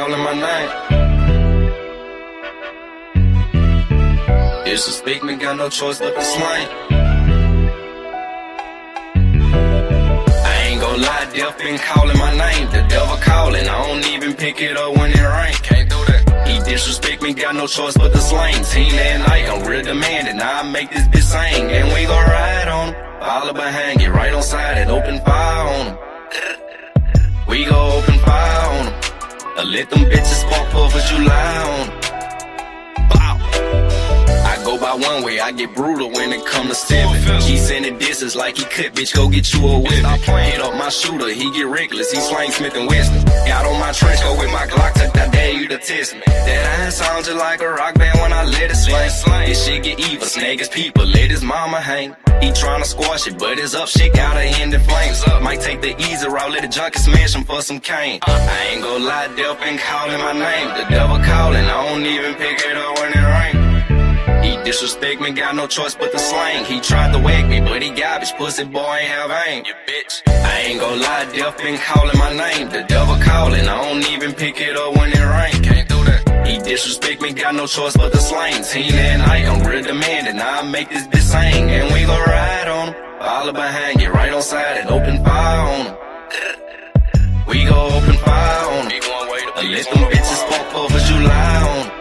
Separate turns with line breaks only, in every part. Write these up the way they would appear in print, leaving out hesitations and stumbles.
calling my name. Disrespect me, got no choice but to slang. I ain't gon' lie, death been calling my name. The devil calling, I don't even pick it up when it rain. Can't do that. He disrespect me, got no choice but to slang. Team that night, I'm real demanding. Now I make this bitch sing, and we gon' ride on him. All behind, get right on side and open fire on him. We gon' open fire on him. Let them bitches spark up as you lie on him. I go by one way, I get brutal when it come to stepping. He sending disses like he could, bitch, go get you a whip. Hit up my shooter, he get reckless, he slang Smith and Wesson. Got on my trench coat with my Glock, I dare you to test me. That iron sound just like a rock band when I let it slang. This shit get evil, snag his people, let his mama hang. He tryna squash it, but his up shit gotta end in flames. Might take the easy route, let the junkie smash him for some cane. I ain't gon' lie, death been calling my name. The devil calling, I don't even pick it up when it rain. He disrespect me, got no choice but to slang. He tried to whack me, but he garbage, pussy boy ain't have aim. You bitch. I ain't gon' lie, death been calling my name. The devil calling, I don't even pick it up when it rain. Can't do that. He disrespect me, got no choice but to slang. Team that night, I'm real demanding. Now I make this bitch sing, and we gon' ride on him. All behind, get right on side and open fire on him. We gon' open fire on him. Let them bitches spark up as you lie on him.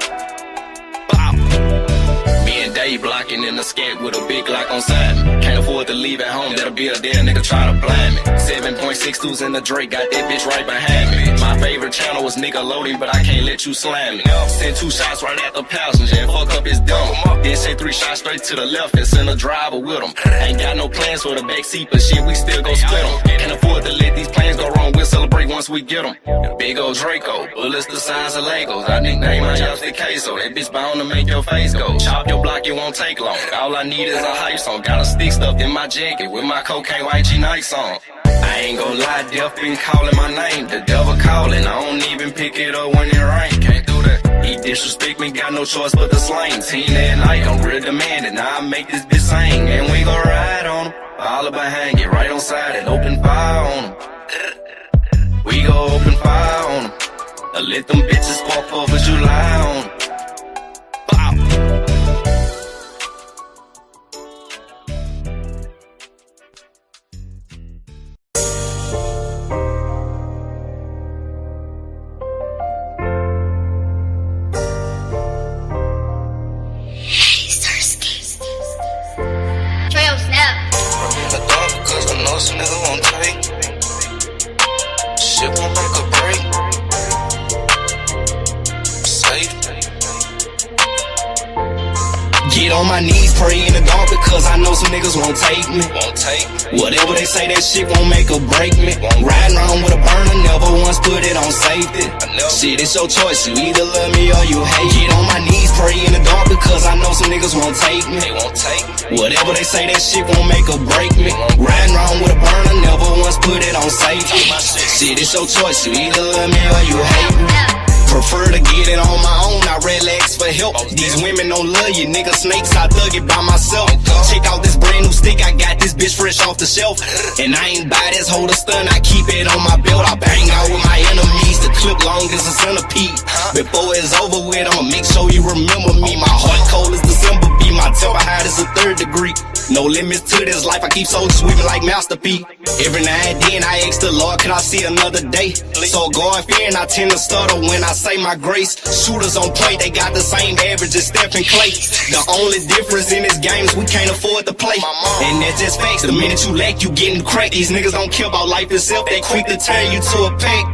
Day blocking in the skank with a big lock on side me. Can't afford to leave at home, that'll be a dead nigga try to blind me. 7.62s in the Drake, got that bitch right behind me. My favorite channel was Nickelodeon, but I can't let you slam me. Send 2 shots right at the passenger and fuck up his dumb. Then send 3 shots straight to the left and send a driver with him. Ain't got no plans for the backseat, but shit, we still go split them. Can't afford to let these plans go wrong, we'll celebrate once we get them. Big old Draco, bullets the size of Legos. I nickname my chopstick queso, that bitch bound to make your face go. Chop your block, it won't take long. All I need is a hype song. Got a stick stuffed in my jacket with my cocaine white G Nights on. I ain't gon' lie, death been calling my name. The devil calling, I don't even pick it up when it rain. Can't do that. He disrespect me, got no choice but to slang. Team that night, I'm real demanding. Now I make this bitch sing, and we gon' ride on him. All behind, get right on side and open fire on him. We gon' open fire on him. Let them bitches spark up as you lie on him.
This nigga won't take. Shit won't make a break. Safe.
Get on my knees, pray in the dark because I know some niggas won't take me.
Won't take.
Whatever they say, that shit won't make or break me. Riding around with a burner, never once put it on safety. Shit, it's your choice, you either love me or you hate. Get on my knees, pray in the dark because I know some niggas won't take me.
They won't take.
Whatever they say, that shit won't make or break me. Riding around with a burner, never once put it on safety. Shit, it's your choice, you either love me or you hate me. Prefer to get it on my own, I relax for help. These women don't love you, nigga snakes, I thug it by myself. Check out this brand new stick, I got this bitch fresh off the shelf. And I ain't buy this holder stun, I keep it on my belt. I bang out with my enemies, the clip long as a centipede. Before it's over with, I'ma make sure you remember me. My heart cold as December be, my temper hot as a 3rd degree. No limits to this life, I keep soul sweeping like Master P. Every now and then I ask the Lord, can I see another day? So God fearing, I tend to stutter when I say my grace. Shooters on point, they got the same average as Steph and Clay. The only difference in this game is we can't afford to play. And that's just facts, the minute you lack, you getting cracked. These niggas don't care about life itself, they quick to turn you to a pack.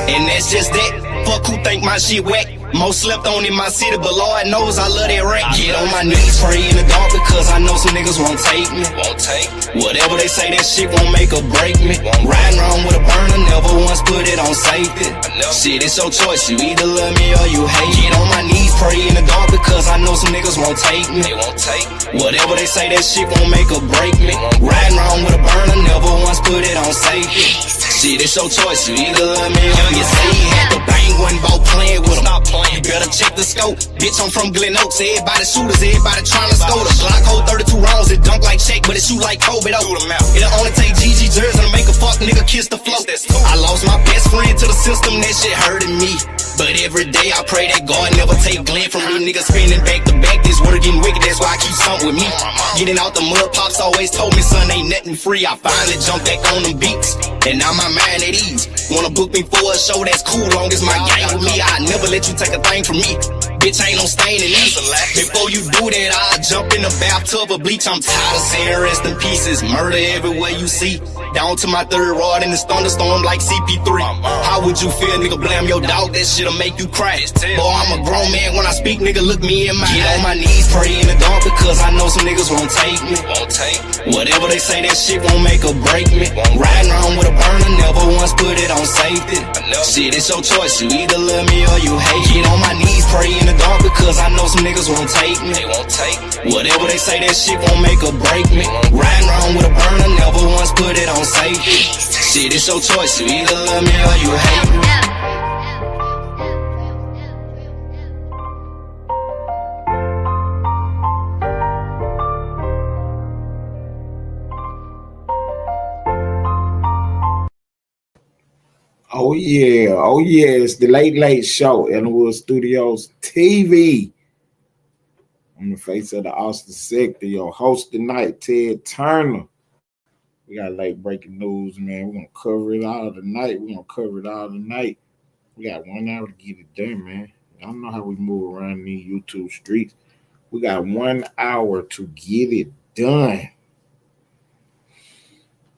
And that's just that, fuck who think my shit whack. Most slept on in my city, but Lord knows I love that rap. Get on my knees, pray in the dark because I know some niggas won't take me.
Won't take.
Whatever they say, that shit won't make or break me. Riding around with a burner, never once put it on safety. Shit, it's your choice, you either love me or you hate. Get on my knees, pray in the dark because I know some niggas won't take me.
They won't take.
Whatever they say, that shit won't make or break me. Riding around with a burner, never once put it on safety. Shit, it's your choice, you either love me or you say you had to bang one ball playing with them. Stop playing, you better check the scope. Bitch, I'm from Glen Oaks, everybody shooters, everybody trying to score. The Glock hold 32 rounds, it dunk like Shaq, but it shoot like Kobe though. It'll only take GG jersey to make a fuck nigga kiss the floor. I lost my best friend to the system, that shit hurting me. But But every day I pray that God never take Glenn from me. Niggas spinning back to back, this word getting wicked, that's why I keep something with me. Getting out the mud, pops always told me, son, ain't nothing free. I finally jumped back on them beats, and now my mind at ease. Wanna book me for a show, that's cool, long as my gang with me. I never let you take a thing from me. Bitch, ain't no stain in me. Before you do that, I'll jump in the bathtub of bleach. I'm tired of saying rest in pieces. Murder everywhere you see. Down to my third rod in this thunderstorm like CP3. How would you feel, nigga? Blame your dog, that shit'll make you crash. Boy, I'm a grown man, when I speak, nigga, look me in my eye. Get on my knees, pray in the dark, because I know some niggas won't take me. Whatever they say, that shit won't make or break me. Riding around with a burner, never once put it on safety. Shit, it's your choice, you either love me or you hate. Get on my knees, pray in the dark, because I know some niggas won't take me. Whatever they say, that shit won't make or break me. Riding around with a burner, never once put it on safety. Shit, it's your choice, you either love me or you hate me.
Oh yeah, it's the Late Late Show, Ellenwood Studios TV. On the face of the Austin sector, your host tonight, Ted Turner. We got late breaking news, man. We're gonna cover it all tonight. We got 1 hour to get it done, man. I don't know how we move around these YouTube streets. We got 1 hour to get it done.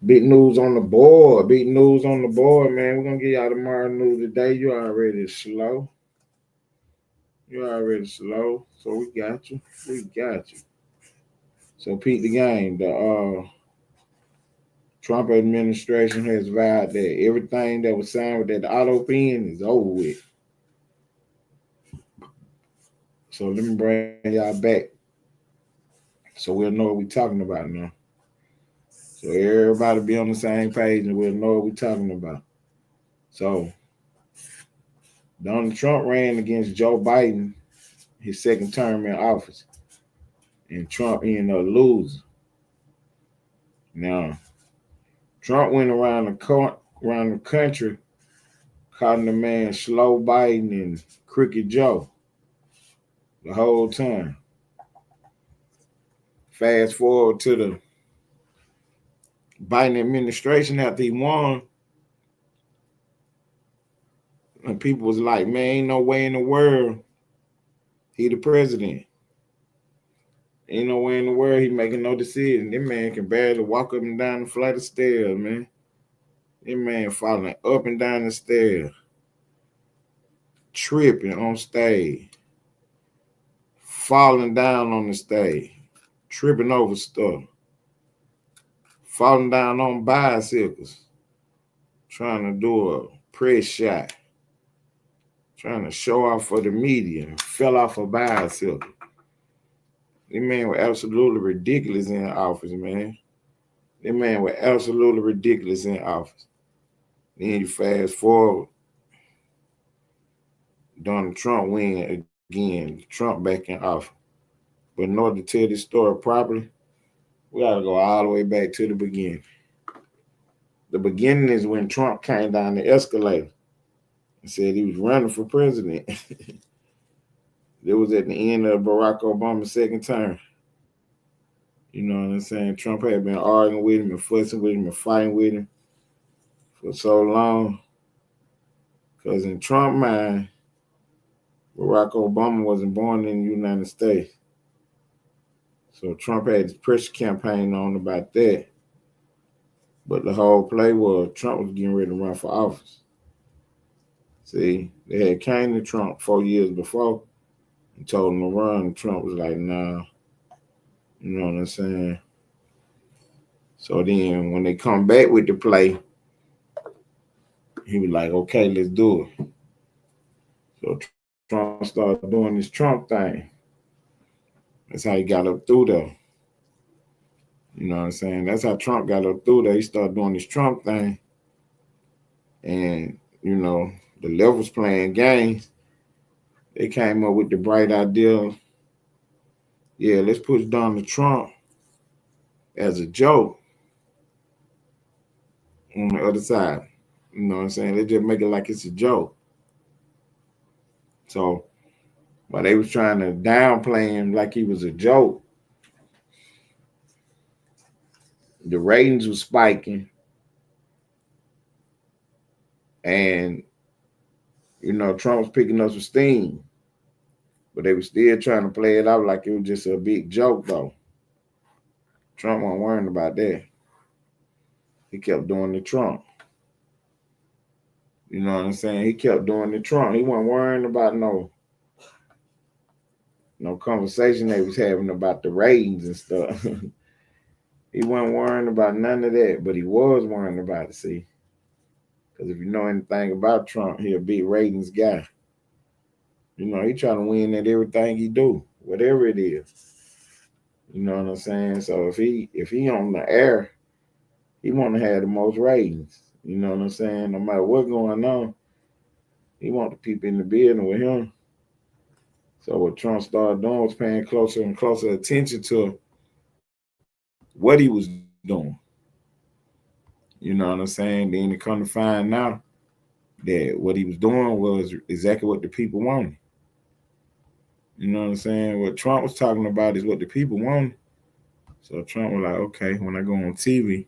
Big news on the board, man. We're gonna get y'all tomorrow news today. You already slow. So we got you. So peep the game. The Trump administration has vowed that everything that was signed with that auto pen is over with. So let me bring y'all back so we'll know what we're talking about now. So everybody be on the same page and we'll know what we're talking about. So Donald Trump ran against Joe Biden, his second term in office, and Trump ended up losing. Now, Trump went around the country calling the man Slow Biden and Crooked Joe the whole time. Fast forward to the Biden administration after he won, and people was like, man, ain't no way in the world he the president. Ain't no way in the world he making no decision. This man can barely walk up and down the flight of stairs, man. This man falling up and down the stairs, tripping on stage, falling down on the stage, tripping over stuff, falling down on bicycles, trying to do a press shot, trying to show off for the media, fell off a bicycle. This man was absolutely ridiculous in office, man. Then you fast forward, Donald Trump win again, Trump back in office. But in order to tell this story properly, we got to go all the way back to the beginning. The beginning is when Trump came down the escalator and said he was running for president. It was at the end of Barack Obama's second term. You know what I'm saying? Trump had been arguing with him and fussing with him and fighting with him for so long. Because in Trump's mind, Barack Obama wasn't born in the United States. So Trump had his pressure campaign on about that. But the whole play was Trump was getting ready to run for office. See, they had came to Trump 4 years before and told him to run. And Trump was like, nah. You know what I'm saying? So then when they come back with the play, he was like, okay, let's do it. So Trump started doing this Trump thing. That's how he got up through there. You know what I'm saying? That's how Trump got up through there. He started doing this Trump thing. And, you know, the levels playing games. They came up with the bright idea. Yeah, let's put Donald Trump as a joke on the other side. You know what I'm saying? They just make it like it's a joke. So while they was trying to downplay him like he was a joke, the ratings was spiking, and Trump was picking up some steam. But they were still trying to play it out like it was just a big joke, though. Trump wasn't worrying about that. He kept doing the Trump. You know what I'm saying? He kept doing the Trump. He wasn't worrying about no conversation they was having about the ratings and stuff. He wasn't worrying about none of that, but he was worrying about it, see? Because if you know anything about Trump, he a big ratings guy. He trying to win at everything he do, whatever it is. You know what I'm saying? So if he on the air, he want to have the most ratings. You know what I'm saying? No matter what's going on, he want the people in the building with him. So what Trump started doing was paying closer and closer attention to what he was doing. You know what I'm saying? Then he come to find out that what he was doing was exactly what the people wanted. You know what I'm saying? What Trump was talking about is what the people wanted. So Trump was like, okay, when I go on TV,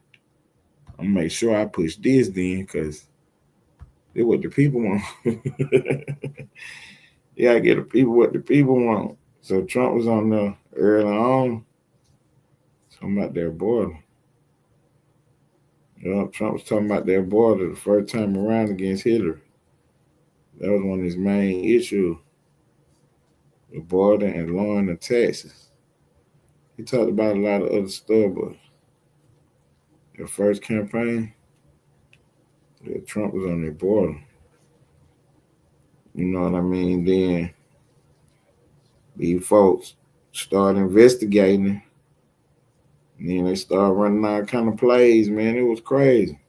I'm gonna make sure I push this then, because it's what the people want. Yeah, I get the people what the people want. So Trump was on there early on. Talking about their border. Trump was talking about their border the first time around against Hillary. That was one of his main issues. The border and lowering the taxes. He talked about a lot of other stuff, but the first campaign, Trump was on the border. You know what I mean? Then these folks started investigating. And then they started running all kind of plays, man. It was crazy.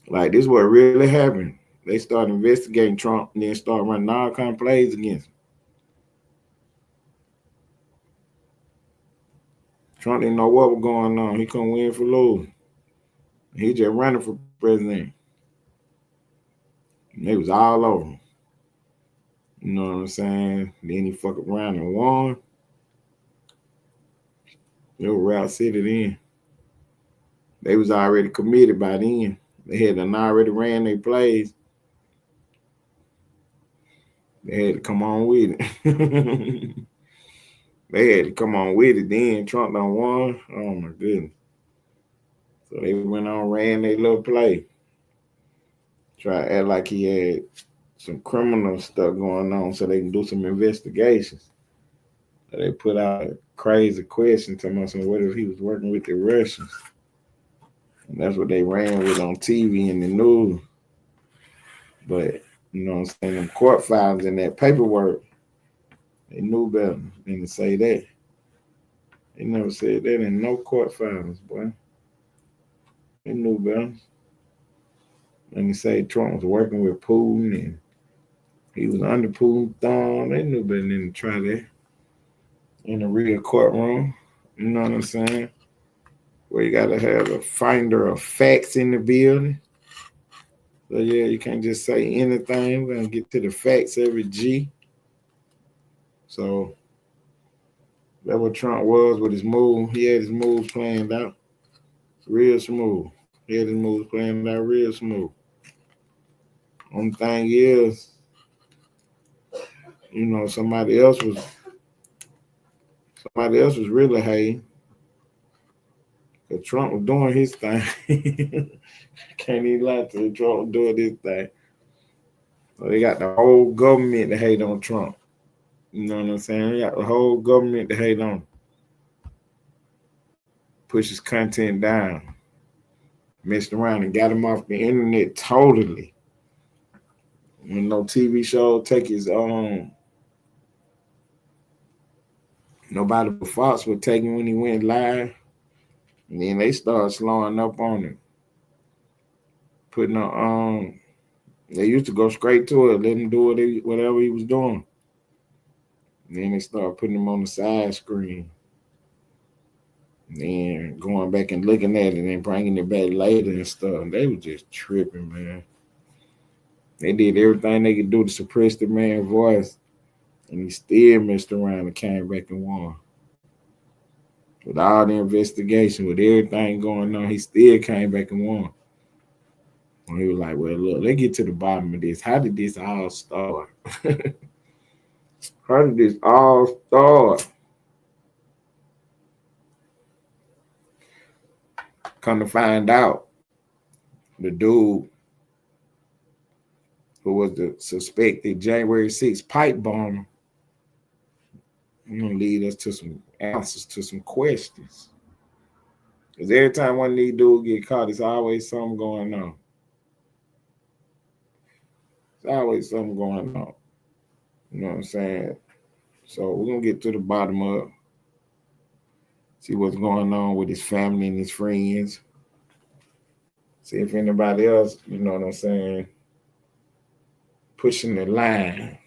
Like, this is what really happened. They started investigating Trump and then started running all kind of plays against him. Trump didn't know what was going on. He couldn't win for losing. He just running for president. And they was all over him. You know what I'm saying? Then he fucked around and won. They were Route City then. They was already committed by then. They had already ran their plays. They had to come on with it. They had to come on with it then. Trump done won. Oh, my goodness. So they went on, ran their little play. Try to act like he had some criminal stuff going on so they can do some investigations. So they put out a crazy question to me, what if he was working with the Russians? And that's what they ran with on TV and the news. But, you know what I'm saying, them court filings and that paperwork, they knew better than to say that. They never said that in no court filings, boy. They knew better. And they say Trump was working with Putin and he was under Putin's thumb. They knew better than to try that in a real courtroom. You know what I'm saying? Where you got to have a finder of facts in the building. So, yeah, you can't just say anything. We're going to get to the facts every G. So, that's what Trump was with his move. He had his moves planned out real smooth. He had his moves planned out real smooth. Only thing is, somebody else was really hating. Because Trump was doing his thing. Can't even lie to you. Trump was doing his thing. So they got the whole government to hate on Trump. You know what I'm saying? They got the whole government to hate on him. Push his content down. Messed around and got him off the internet totally. When no TV show take his own. Nobody but Fox would take him when he went live. And then they started slowing up on him. Putting on, they used to go straight to it, let him do whatever he was doing. And then they started putting him on the side screen. And then going back and looking at it and bringing it back later and stuff. They were just tripping, man. They did everything they could do to suppress the man's voice, and he still messed around and came back and won. With all the investigation, with everything going on, he still came back and won. And he was like, well, look, let's get to the bottom of this. How did this all start? How did this all start? Come to find out, the dude who was the suspected January 6th pipe bomber, gonna lead us to some answers to some questions. Because every time one of these dudes get caught, it's always something going on. There's always something going on. You know what I'm saying? So we're gonna get to the bottom of it, see what's going on with his family and his friends. See if anybody else, you know what I'm saying, pushing the line.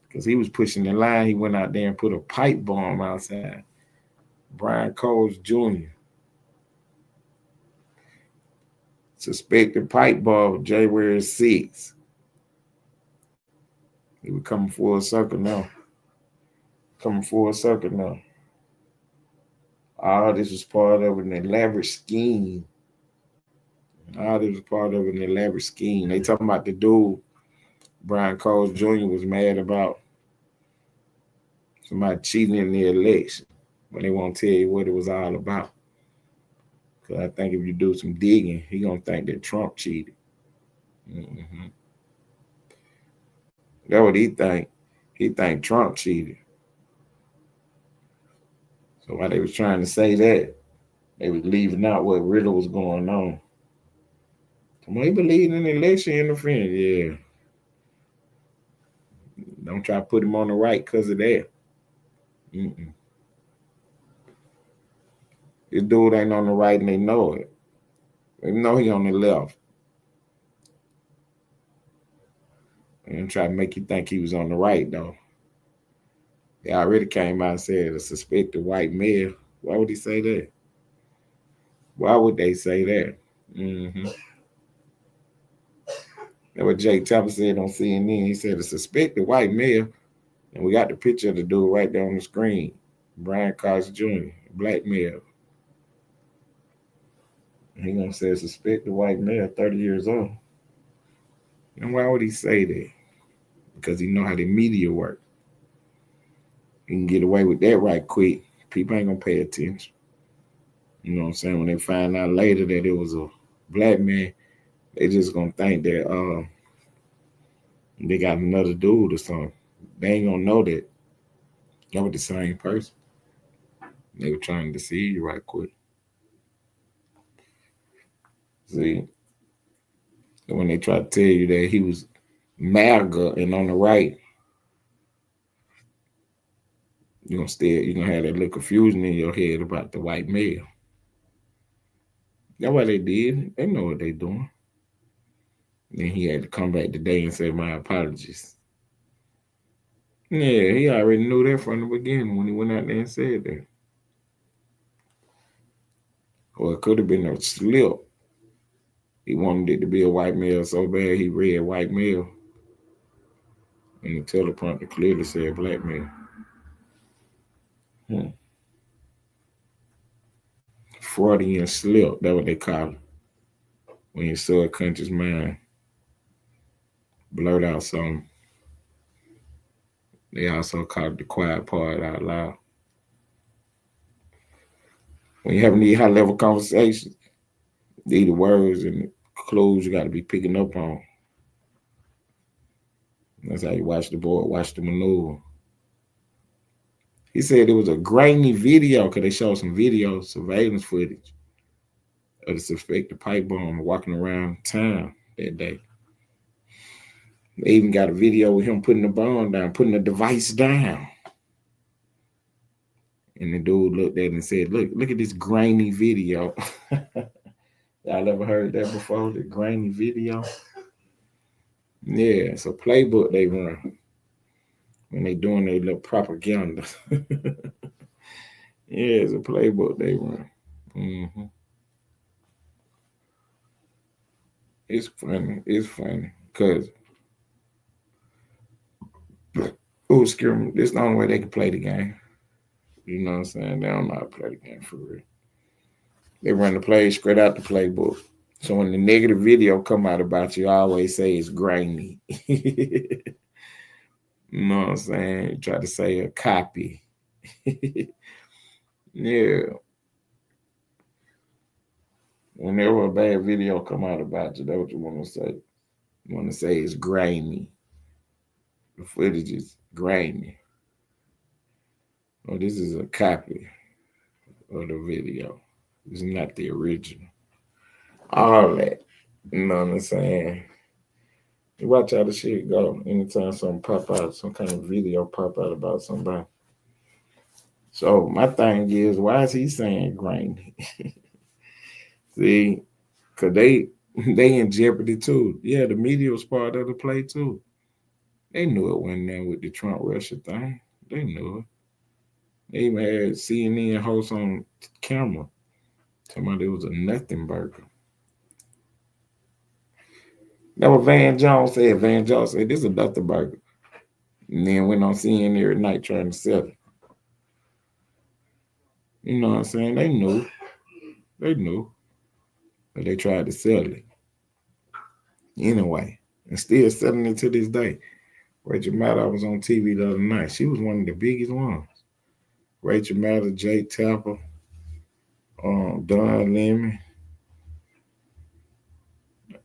Because he was pushing the line. He went out there and put a pipe bomb outside. Brian Coles Jr. Suspected pipe bomb January 6th. He was coming full circle now. Coming full circle now. All this was part of an elaborate scheme. All this was part of an elaborate scheme. They talking about the dude, Brian Coles Jr. was mad about somebody cheating in the election, but they won't tell you what it was all about. Because I think if you do some digging, he gonna think that Trump cheated. Mm-hmm. That's what he think. He think Trump cheated. So while they was trying to say that, they was leaving out what really was going on. Come on, he believed in election interference. Yeah. Don't try to put him on the right because of that. Mm-mm. This dude ain't on the right and they know it. They know he on the left. And try to make you think he was on the right, though. They already came out and said a suspected white male. Why would he say that? Why would they say that? Mm-hmm. That's what Jake Tapper said on CNN. He said a suspected white male, and we got the picture of the dude right there on the screen. Brian Cox Jr., black male. He gonna say a suspected white male, 30 years old. And why would he say that? Because he know how the media work. He can get away with that right quick. People ain't gonna pay attention. You know what I'm saying? When they find out later that it was a black man, they just gonna think that they got another dude or something. They ain't gonna know that was the same person. They were trying to deceive you right quick. See, when they try to tell you that he was MAGA and on the right, you're gonna have that little confusion in your head about the white male. That's what they did. They know what they doing. And then he had to come back today and say my apologies. Yeah, he already knew that from the beginning when he went out there and said that. Or it could have been a slip. He wanted it to be a white male so bad he read white male. And the teleprompter clearly said black male. Freudian slip, that's what they call it. When your subconscious mind blurt out something. They also call it the quiet part out loud. When you're having these high level conversations, these are the words and the clues you got to be picking up on. That's how you watch the board, watch the maneuver. He said it was a grainy video because they showed some video surveillance footage of the suspected pipe bomber walking around town that day. They even got a video with him putting the bomb down, putting the device down. And the dude looked at it and said, look at this grainy video. Y'all ever heard that before? The grainy video? Yeah, it's a playbook they run when they doing their little propaganda. Yeah, it's a playbook they run. Mm-hmm. It's funny. It's funny. Because, oh, excuse me, this is the only way they can play the game. You know what I'm saying? They don't know how to play the game for real. They run the play straight out the playbook. So when the negative video come out about you, I always say it's grainy. You know what I'm saying? You try to say a copy. Yeah. Whenever a bad video come out about you, that's what you want to say. You want to say it's grainy. The footage is grainy. Oh, this is a copy of the video. It's not the original. All that. You know what I'm saying? You watch how the shit go. Anytime something pop out, some kind of video pop out about somebody. So my thing is, why is he saying grainy? See, cause they in jeopardy too. Yeah, the media was part of the play too. They knew it went there with the Trump Russia thing. They knew it. They even had CNN hosts on camera. Somebody it was a nothing burger. That what Van Jones said. Van Jones said this is a nothing burger. And then went on CNN every night trying to sell it. You know what I'm saying? They knew. They knew. But they tried to sell it. Anyway. And still selling it to this day. Rachel Maddow was on TV the other night. She was one of the biggest ones. Rachel Maddow, Jake Tapper, Don Lemon.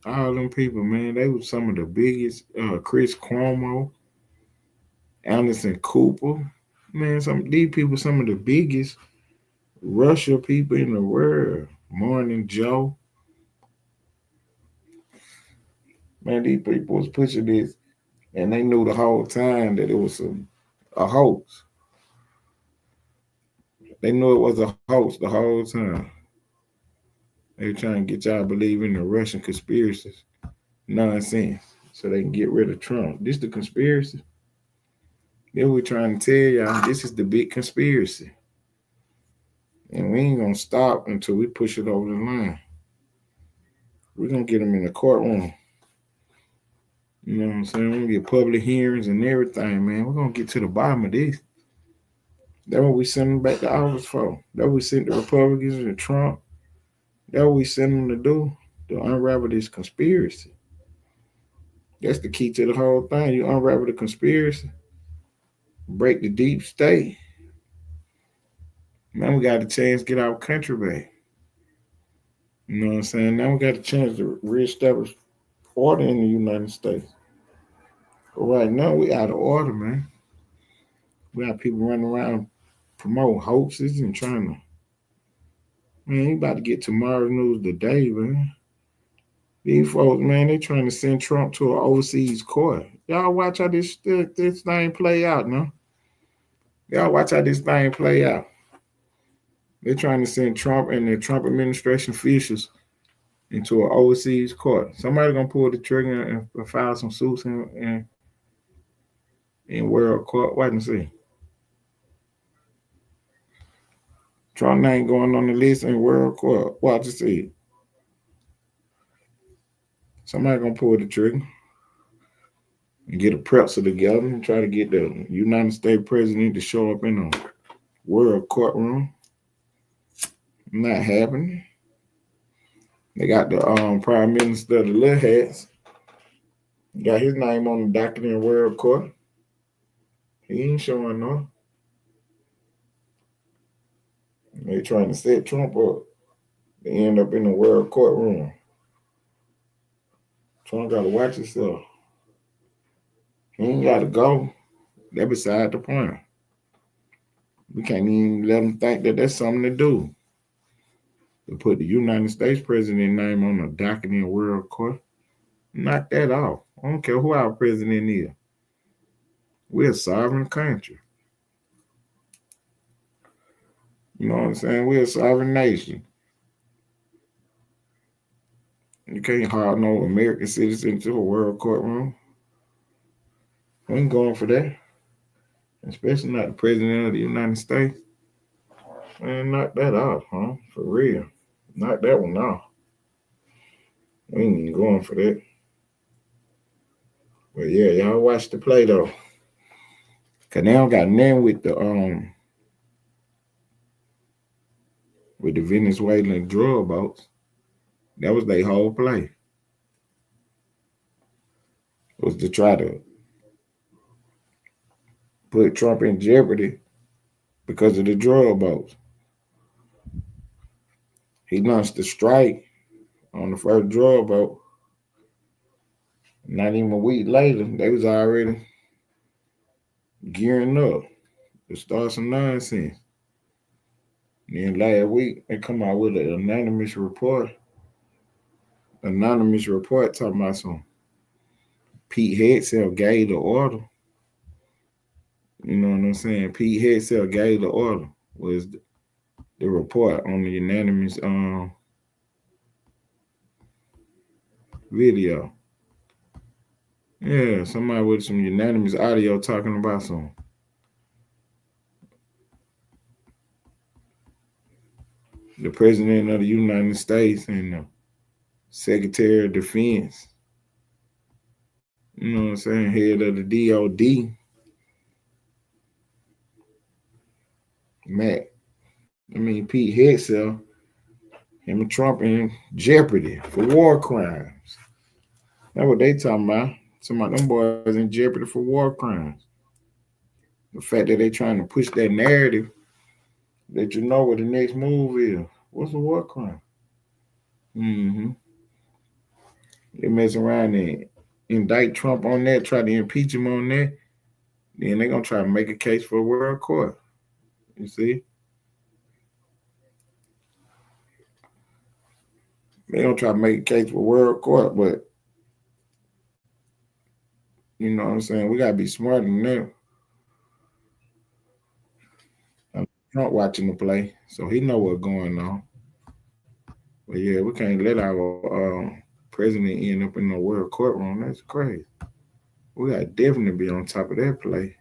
All them people, man, they were some of the biggest. Chris Cuomo, Anderson Cooper. Man, these people, some of the biggest Russia people in the world. Morning Joe. Man, these people was pushing this, and they knew the whole time that it was a hoax. They knew it was a hoax the whole time. They were trying to get y'all to believe in the Russian conspiracies. Nonsense. So they can get rid of Trump. This the conspiracy. Then we're trying to tell y'all this is the big conspiracy. And we ain't going to stop until we push it over the line. We're going to get them in the courtroom. You know what I'm saying? We're going to get public hearings and everything, man. We're going to get to the bottom of this. That's what we send them back to office for. That's what we sent the Republicans and Trump. That's what we send them to do, to unravel this conspiracy. That's the key to the whole thing. You unravel the conspiracy, break the deep state. Now we got a chance to get our country back. You know what I'm saying? Now we got a chance to reestablish order in the United States. But right now we out of order, man. We got people running around promoting hoaxes and trying to. Man, you about to get tomorrow's news today, man. These folks, man, they trying to send Trump to an overseas court. Y'all watch how this thing play out, no? Y'all watch how this thing play out. They're trying to send Trump and the Trump administration officials into an overseas court. Somebody gonna pull the trigger and file some suits in world court. Wait and see. Trump name going on the list in world court. Watch and see. Somebody gonna pull the trigger and get a pretzel together and try to get the United States president to show up in a world courtroom. Not happening. They got the prime minister of the little hats. Got his name on the docket in world court. He ain't showing no. They trying to set Trump up. They end up in the world courtroom. Trump got to watch himself. He ain't got to go. That beside the point. We can't even let them think that that's something to do. To put the United States president name on the docket in world court. Knock that off. I don't care who our president is. We're a sovereign country. You know what I'm saying? We're a sovereign nation. You can't haul no American citizen to a world courtroom. We ain't going for that. Especially not the president of the United States. Man, knock that off, huh? For real. Knock that one off. We ain't even going for that. But yeah, y'all watch the play though. Cause they don't got nothing with the Venezuelan drug boats. That was their whole play. Was to try to put Trump in jeopardy because of the drug boats. He launched a strike on the first drug boat. Not even a week later, they was already gearing up to start some nonsense. And then last week, they come out with an anonymous report. Anonymous report talking about some Pete Hegseth gave the order. You know what I'm saying? Pete Hegseth gave the order was the report on the unanimous video. Yeah, somebody with some unanimous audio talking about some. The President of the United States and the Secretary of Defense. You know what I'm saying? Head of the DOD. Pete Hegseth, him and Trump in jeopardy for war crimes. That's what they talking about. Some of them boys in jeopardy for war crimes. The fact that they trying to push that narrative that you know what the next move is. What's a war crime? Mm-hmm. They mess around and indict Trump on that, try to impeach him on that. Then they're going to try to make a case for a world court. You see? They don't try to make a case for world court, but you know what I'm saying? We got to be smarter than that. Trump watching the play, so he know what's going on. But yeah, we can't let our president end up in the world courtroom. That's crazy. We got to definitely be on top of that play.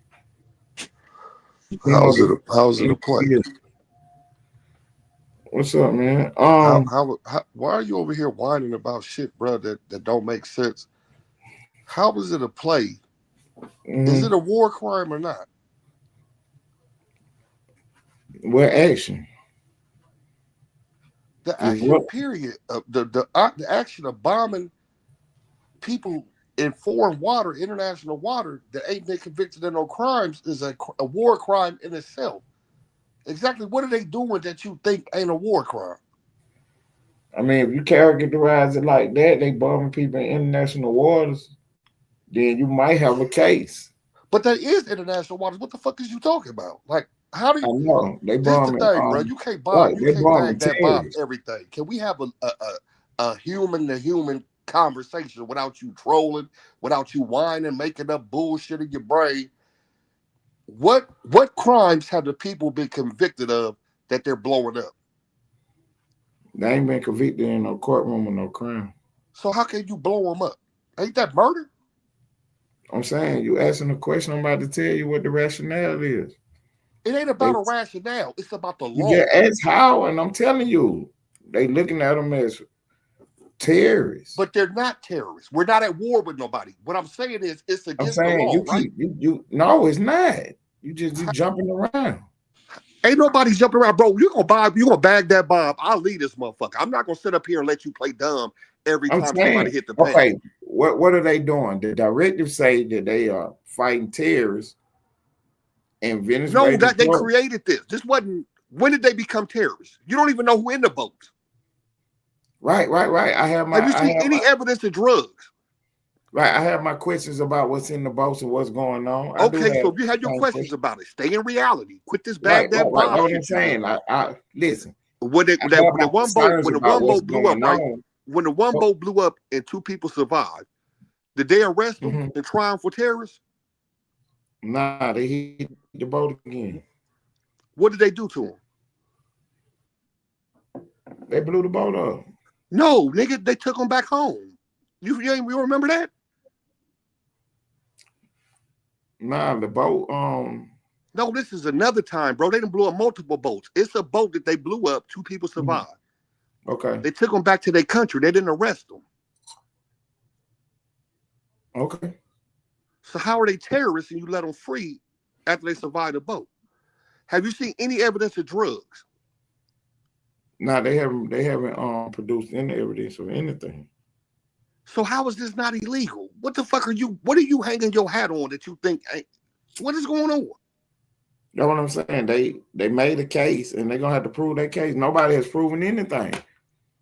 How's it a play?
What's up, man?
Why are you over here whining about shit, bro, that don't make sense? How is it a play? Mm-hmm. Is it a war crime or not?
What action?
The action, period. The action of bombing people in foreign water, international water, that ain't been convicted of no crimes is a war crime in itself. Exactly what are they doing that you think ain't a war crime?
I mean, if you characterize it like that, they bombing people in international waters, then you might have a case.
But that is international waters. What the fuck is you talking about? Like, how do you?
I know they bombing.
This the thing, bro. You can't bomb. You can't bag that bomb everything. Can we have a human to human conversation without you trolling, without you whining, making up bullshit in your brain? What crimes have the people been convicted of that they're blowing up?
They ain't been convicted in no courtroom with no crime.
So how can you blow them up? Ain't that murder?
I'm saying, you asking a question, I'm about to tell you what the rationale is.
It ain't about a rationale. It's about the law.
Yeah, ask how, and I'm telling you, they looking at them as terrorists.
But they're not terrorists. We're not at war with nobody. What I'm saying is, it's against the law, right?
No, it's not. You jumping around.
Ain't nobody jumping around, bro. You gonna bag that bomb. I'll leave this motherfucker. I'm not gonna sit up here and let you play dumb every time somebody hit the pen.
Okay, what are they doing? The directives say that they are fighting terrorists in Venezuela.
No, that they created this. This wasn't. When did they become terrorists? You don't even know who in the boats.
Right. I have my.
Have you seen any evidence of drugs?
Right, I have my questions about what's in the boats and what's going on.
Okay, so if you had your questions about it, stay in reality. Quit this bag that bomb.
Right, what I'm saying. I listen.
When the one boat blew up, right? When the one boat blew up and two people survived, did they arrest them and try them for terrorists?
Nah, they hit the boat again.
What did they do to them?
They blew the boat up.
No, nigga, they took them back home. You remember that?
Nah, the boat.
No, this is another time, bro. They done blew up multiple boats. It's a boat that they blew up. Two people survived.
Okay.
They took them back to their country. They didn't arrest them.
Okay.
So how are they terrorists and you let them free after they survive the boat? Have you seen any evidence of drugs?
No, they haven't produced any evidence of anything.
So how is this not illegal? What the fuck are you hanging your hat on that you think what is going on?
You know what I'm saying? They made a case and they're gonna have to prove that case. Nobody has proven anything.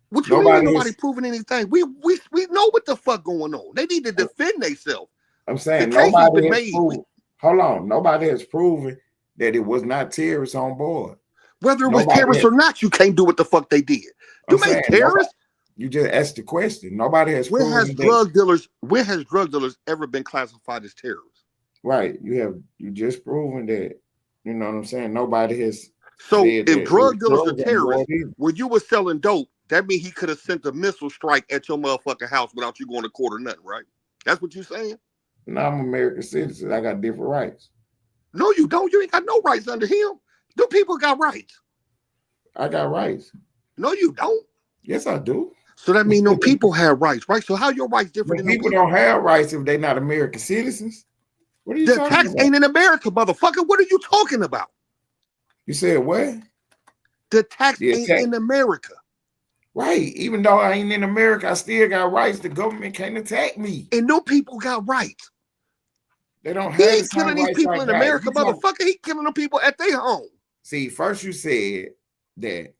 What you mean nobody proving anything? We know what the fuck going on. They need to defend themselves.
I'm saying
the case has been made.
Hold on. Nobody has proven that it was not terrorists on board.
Whether it was terrorists or not, you can't do what the fuck they did. You made terrorists.
You just asked the question. Nobody has proven.
When has drug dealers ever been classified as terrorists?
Right. You just proven that. You know what I'm saying? Nobody has.
So if drug dealers are terrorists, when you were selling dope, that means he could have sent a missile strike at your motherfucking house without you going to court or nothing, right? That's what you're saying?
No, I'm an American citizen. I got different rights.
No, you don't. You ain't got no rights under him. Them people got rights.
I got rights.
No, you don't.
Yes, I do.
So that means no people have rights, right? So how your rights different?
People don't have rights if they're not American citizens. What are you talking about? The tax
ain't in America, motherfucker. What are you talking about?
You said what?
The tax ain't in America.
Right. Even though I ain't in America, I still got rights. The government can't attack me.
And no people got rights.
They don't have.
He ain't killing these people in America, motherfucker. He killing the people at their home.
See, first you said that.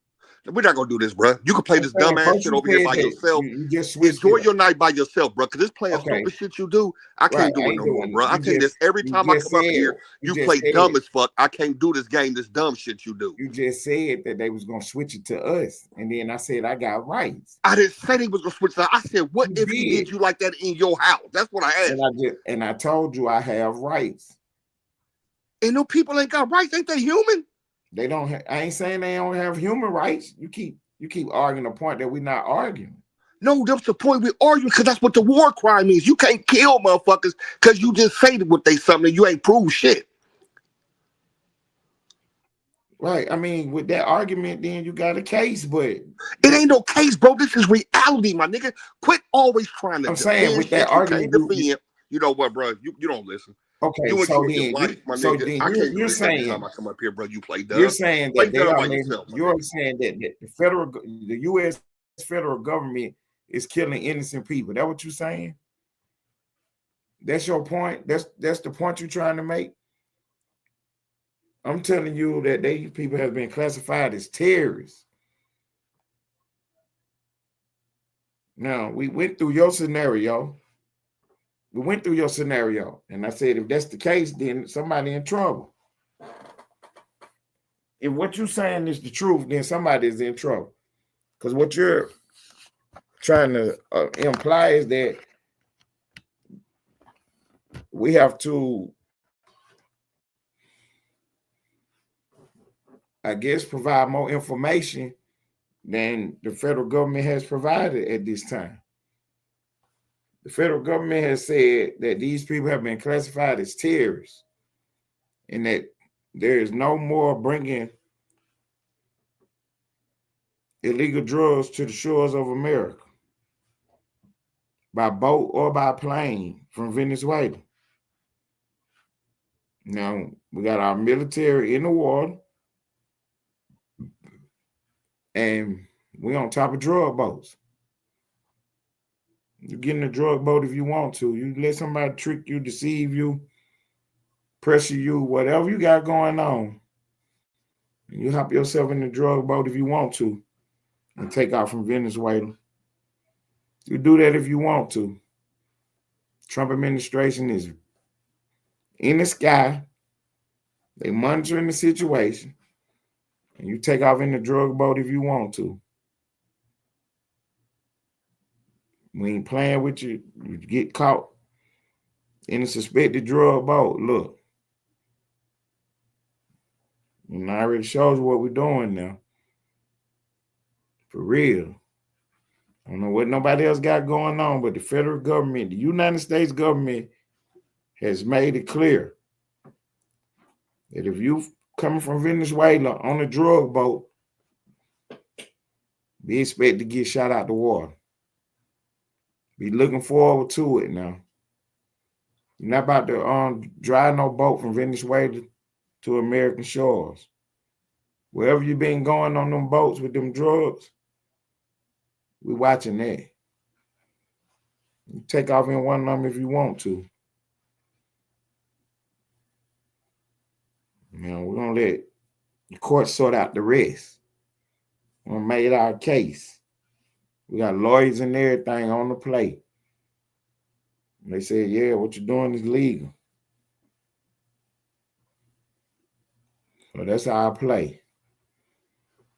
We're not gonna do this, bro. You can play this dumbass shit over here by yourself. You just enjoy your night by yourself, bro. Because this playing stupid shit you do, I can't do it no more, bro. I tell you this every time I come up here. You play dumb as fuck. I can't do this game, this dumb shit you do.
You just said that they was gonna switch it to us, and then I said I got rights.
I didn't say they was gonna switch it. I said, what if he did you like that in your house? That's what I asked.
And I told you I have rights.
And no people ain't got rights. Ain't they human?
They don't. I ain't saying they don't have human rights. You keep arguing the point that we're not arguing.
No, that's the point we argue because that's what the war crime is. You can't kill motherfuckers because you just say what they something you ain't proved shit.
Right. I mean, with that argument, then you got a case, but
it ain't no case, bro. This is reality, my nigga. Quit always trying to.
I'm saying with that argument,
you know what, bro? You don't listen.
Okay, you're saying
time I come up here, bro, you play dumb.
You're saying that you're saying that the U.S. federal government is killing innocent people. That what you're saying? That's your point. That's the point you're trying to make. I'm telling you that these people have been classified as terrorists. Now we went through your scenario. We went through your scenario, and I said, if that's the case, then somebody in trouble. If what you're saying is the truth, then somebody is in trouble. Because what you're trying to imply is that we have to, I guess, provide more information than the federal government has provided at this time. The federal government has said that these people have been classified as terrorists and that there is no more bringing illegal drugs to the shores of America by boat or by plane from Venezuela. Now, we got our military in the water and we're on top of drug boats. You get in a drug boat if you want to. You let somebody trick you, deceive you, pressure you, whatever you got going on. And you hop yourself in the drug boat if you want to and take off from Venezuela. You do that if you want to. Trump administration is in the sky. They monitoring the situation. And you take off in the drug boat if you want to. We ain't playing with you. You get caught in a suspected drug boat. Look. And I already showed you what we're doing now. For real. I don't know what nobody else got going on, but the federal government, the United States government has made it clear that if you coming from Venezuela on a drug boat, be expected to get shot out the water. Be looking forward to it now. You're not about to drive no boat from Venezuela to American shores. Wherever you been going on them boats with them drugs, we watching that. You take off in one of them if you want to. We're gonna let the court sort out the rest. We made our case. We got lawyers and everything on the plate. And they said, yeah, what you're doing is legal. So that's how I play.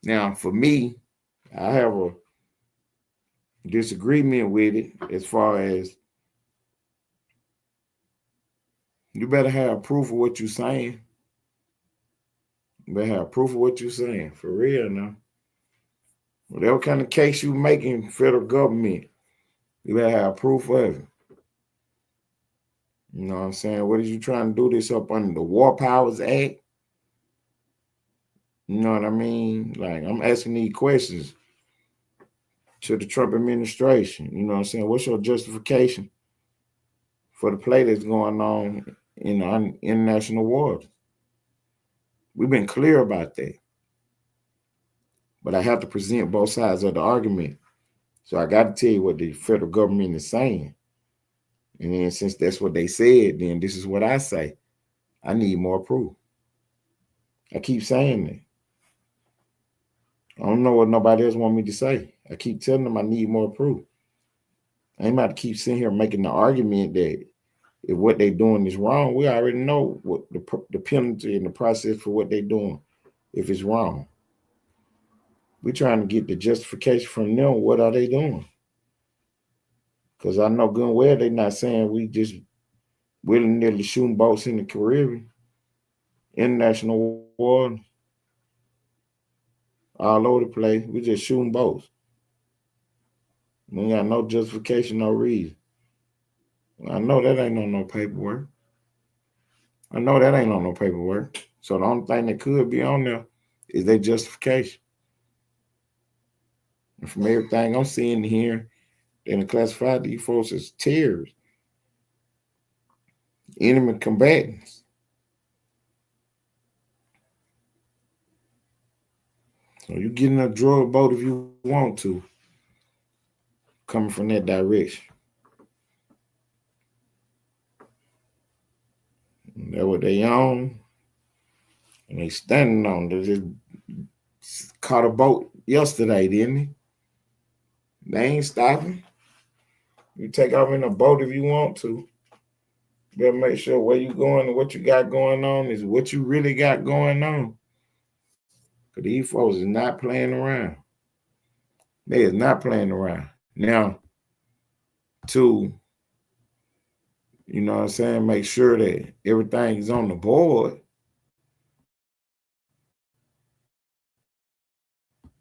Now, for me, I have a disagreement with it as far as you better have proof of what you're saying. You better have proof of what you're saying, for real now. Whatever kind of case you making, federal government, you better have proof of it. You know what I'm saying? What is you trying to do this up under the War Powers Act? You know what I mean? Like, I'm asking these questions to the Trump administration. You know what I'm saying? What's your justification for the play that's going on in the international waters? We've been clear about that. But I have to present both sides of the argument. So I got to tell you what the federal government is saying. And then since that's what they said, then this is what I say. I need more proof. I keep saying that. I don't know what nobody else want me to say. I keep telling them I need more proof. I ain't about to keep sitting here making the argument that if what they're doing is wrong. We already know what the penalty and the process for what they're doing if it's wrong. We're trying to get the justification from them. What are they doing? Because I know good and well they're not saying we just willy-nilly shooting boats in the Caribbean, international water, all over the place. We just shooting boats. We got no justification, no reason. I know that ain't on no paperwork. I know that ain't on no paperwork. So the only thing that could be on there is their justification. And from everything I'm seeing here in the classified, these folks as terrorists, enemy combatants. So you get in a drug boat if you want to, coming from that direction. And that's what they on. And they standing on. They just caught a boat yesterday, didn't they? They ain't stopping. You take off in a boat if you want to. You better make sure where you going and what you got going on is what you really got going on. Because these folks is not playing around. They is not playing around. Now, to, you know what I'm saying, make sure that everything is on the board.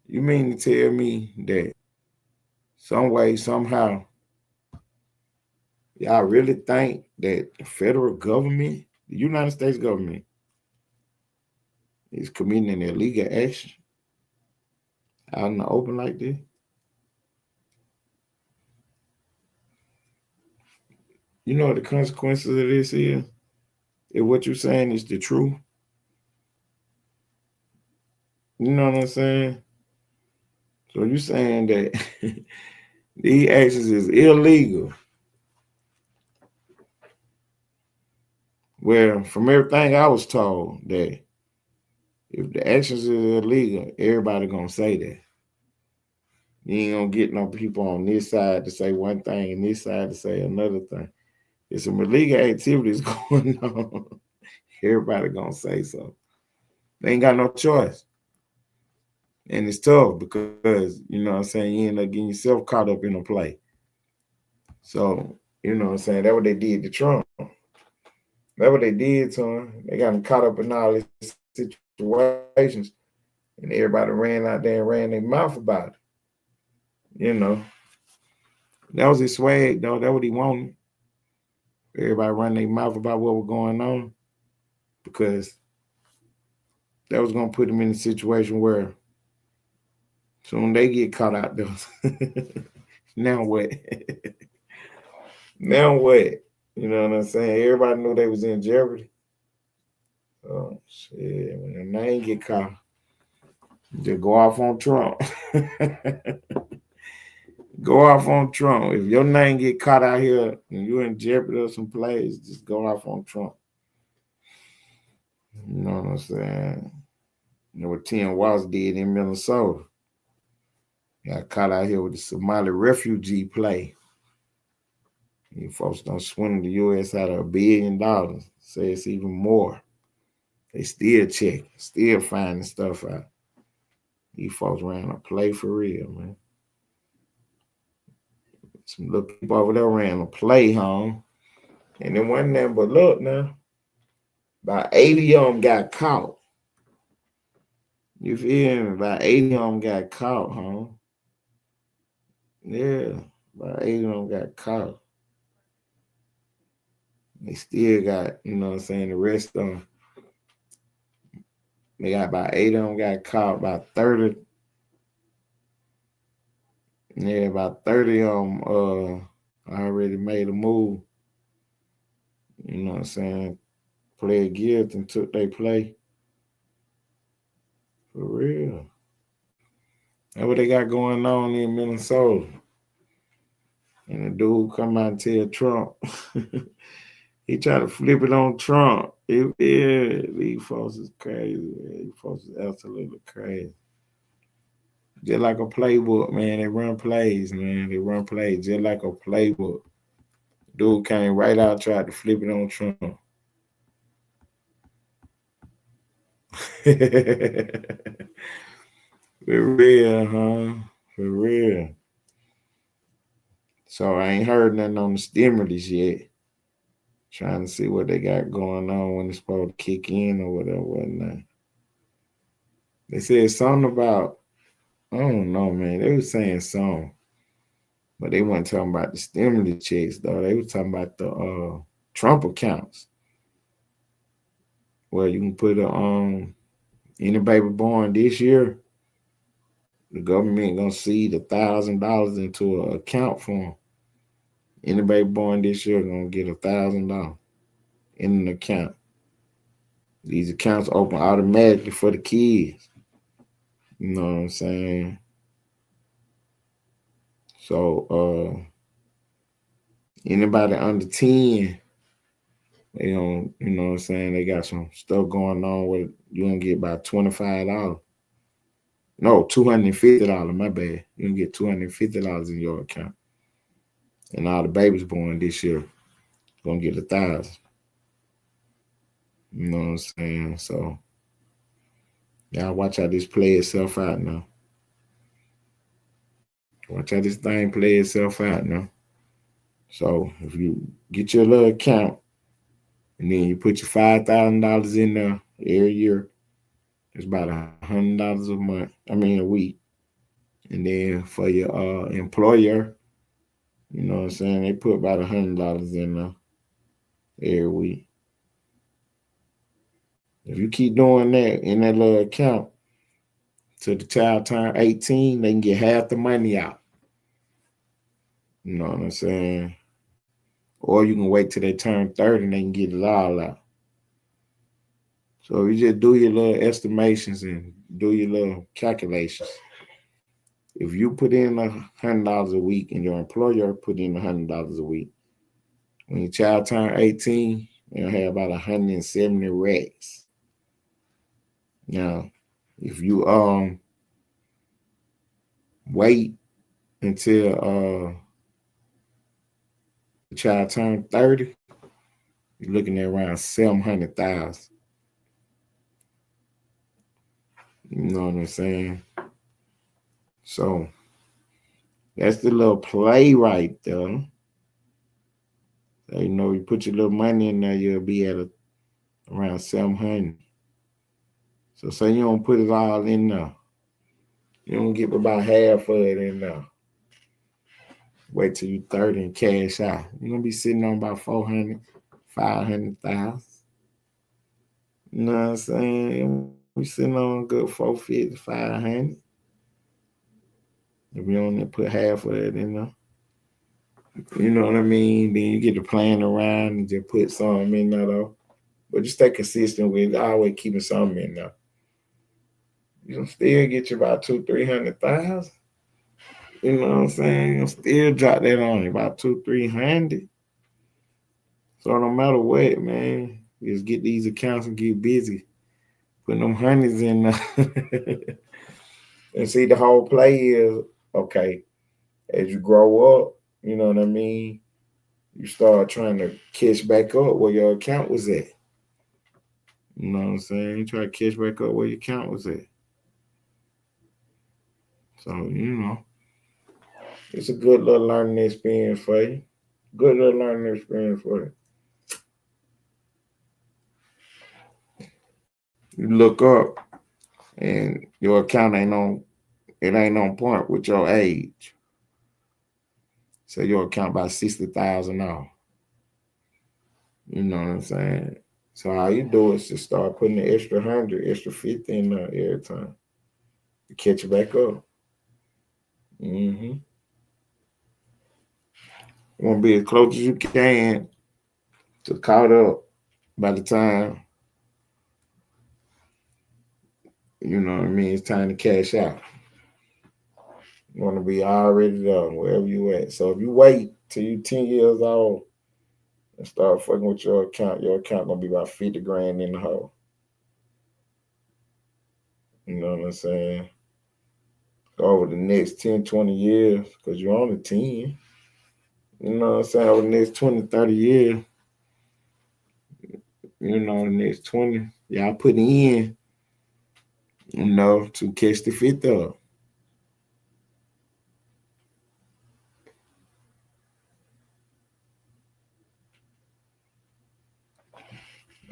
You mean to tell me that some way, somehow, y'all really think that the federal government, the United States government, is committing an illegal action out in the open like this? You know what the consequences of this is? If what you're saying is the truth. You know what I'm saying? So you're saying that these actions is illegal. Well, from everything I was told, that if the actions is illegal, everybody gonna say that. You ain't gonna get no people on this side to say one thing and this side to say another thing. If some illegal activities going on, everybody gonna say so. They ain't got no choice. And it's tough because, you know what I'm saying, you end up getting yourself caught up in a play. So, you know what I'm saying, that's what they did to Trump. That's what they did to him. They got him caught up in all these situations. And everybody ran out there and ran their mouth about it. You know. That was his swag, though. That's what he wanted. Everybody run their mouth about what was going on. Because that was going to put him in a situation where soon they get caught out there. Now what? Now what? You know what I'm saying? Everybody knew they was in jeopardy. Oh shit! When your name get caught, just go off on Trump. Go off on Trump. If your name get caught out here and you're in jeopardy of some plays, just go off on Trump. You know what I'm saying? You know what Tim Walz did in Minnesota. Got caught out here with the Somali refugee play. You folks don't swindle the U.S. out of $1 billion. Say it's even more. They still check, still finding stuff out. These folks ran a play for real, man. Some little people over there ran a play home. And it wasn't nothing but look now. About 80 of them got caught. You feel me? About 80 of them got caught, huh? Yeah, about 80 of them got caught. They still got, you know what I'm saying, the rest of them. They got about 8 of them got caught, about 30. Yeah, about 30 of them already made a move. You know what I'm saying? Pled guilty and took their play. For real. That's what they got going on in Minnesota. And the dude come out and tell Trump. He tried to flip it on Trump. Yeah, these folks is crazy, man. These folks is absolutely crazy. Just like a playbook, man. They run plays, man. They run plays just like a playbook. Dude came right out, tried to flip it on Trump. For real, huh? For real. So I ain't heard nothing on the stimulus yet. Trying to see what they got going on when it's supposed to kick in or whatnot. They said something about, I don't know, man. They was saying something. But they weren't talking about the stimulus checks, though. They was talking about the Trump accounts. Where you can put any baby born this year, the government gonna seed $1,000 into an account for them. Any baby born this year gonna get $1,000 in an account. These accounts open automatically for the kids. You know what I'm saying? So anybody under 10, they don't, you know what I'm saying, they got some stuff going on where you gonna get about $25. No, $250, my bad. You can get $250 in your account. And all the babies born this year gonna get 1,000. You know what I'm saying? So y'all watch how this play itself out now. Watch how this thing play itself out now. So if you get your little account and then you put your $5,000 in there every year, it's about $100 a month. I mean a week. And then for your employer, you know what I'm saying, they put about $100 in there every week. If you keep doing that in that little account till the child turn 18, they can get half the money out. You know what I'm saying? Or you can wait till they turn 30 and they can get it all out. So you just do your little estimations and do your little calculations. If you put in $100 a week and your employer put in $100 a week, when your child turn 18, you'll have about 170 racks. Now, if you wait until the child turn 30, you're looking at around 700,000. You know what I'm saying? So that's the little play right there. So, you know, you put your little money in there, you'll be at around 700. So say you don't put it all in there. You don't get about half of it in there. Wait till you 30 and cash out. You're going to be sitting on about 400, 500,000. You know what I'm saying? We sitting on a good 450, 500. If you only put half of it in there. You know what I mean? Then you get to playing around and just put something in there though. But you stay consistent with it, always keeping something in there. You can still get you about 200,000, 300,000. You know what I'm saying? You'll still drop that on you about 200, 300. So no matter what, man, just get these accounts and get busy. Put them hundreds in there. And see the whole play is okay, as you grow up, you know what I mean? You start trying to catch back up where your account was at. You know what I'm saying? You try to catch back up where your account was at. So, it's a good little learning experience for you. Good little learning experience for you. You look up and your account ain't on point with your age. So your account about 60,000 off. You know what I'm saying? So all you do is just start putting the extra 100, extra 50 in there every time to catch it back up. Mm-hmm. You want to be as close as you can to caught up by the time, you know what I mean, it's time to cash out. You want to be already done wherever you at. So if you wait till you 10 years old and start fucking with your account gonna be about 50 grand in the hole. You know what I'm saying? Over the next 10, 20 years, because you're only 10, you know what I'm saying? Over the next 20, 30 years, the next 20, y'all putting in, to catch the fifth up.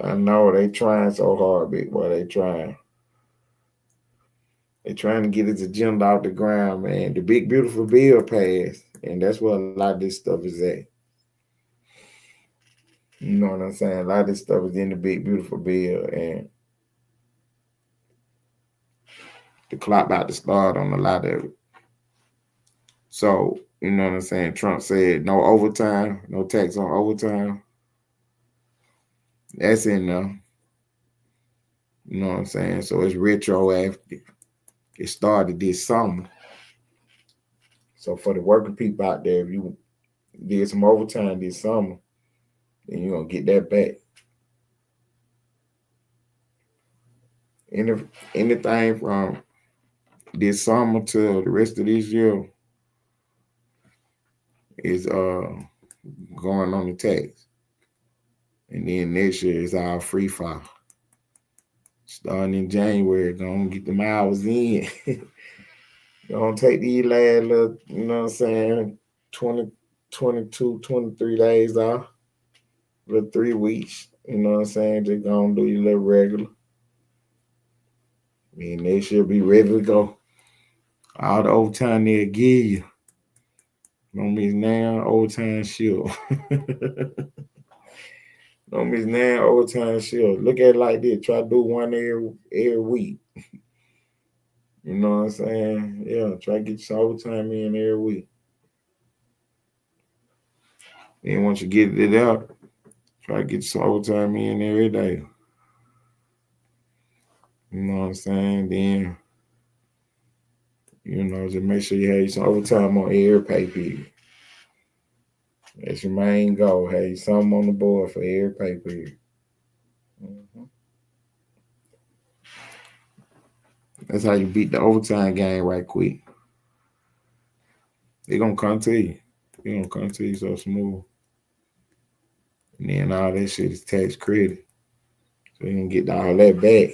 I know they trying so hard, big boy. They trying. They trying to get his agenda off the ground, man. The big beautiful bill passed, and that's where a lot of this stuff is at. You know what I'm saying? A lot of this stuff is in the big beautiful bill, and the clock about to start on a lot of it. So, you know what I'm saying? Trump said no overtime, no tax on overtime. That's in there. You know what I'm saying? So it's retroactive. It started this summer. So for the working people out there, if you did some overtime this summer, then you're going to get that back. Anything from this summer to the rest of this year is going on the tax. And then next year is our free file. Starting in January, gonna get them hours in. Gonna take these last little, you know what I'm saying, 20, 22, 23 days off. Little 3 weeks, you know what I'm saying? Just gonna do your little regular. And they should be ready to go. All the overtime they'll give you. Don't miss now overtime shield. Don't miss now overtime shield. Look at it like this. Try to do one every week. You know what I'm saying? Yeah, try to get some overtime in every week. Then once you get it out, try to get some overtime in every day. You know what I'm saying? Then, just make sure you have some overtime on every pay period. That's your main goal. Have something on the board for every pay period. Mm-hmm. That's how you beat the overtime game right quick. They're going to come to you. They're going to come to you so smooth. And then all that shit is tax credit. So you're going to get all that back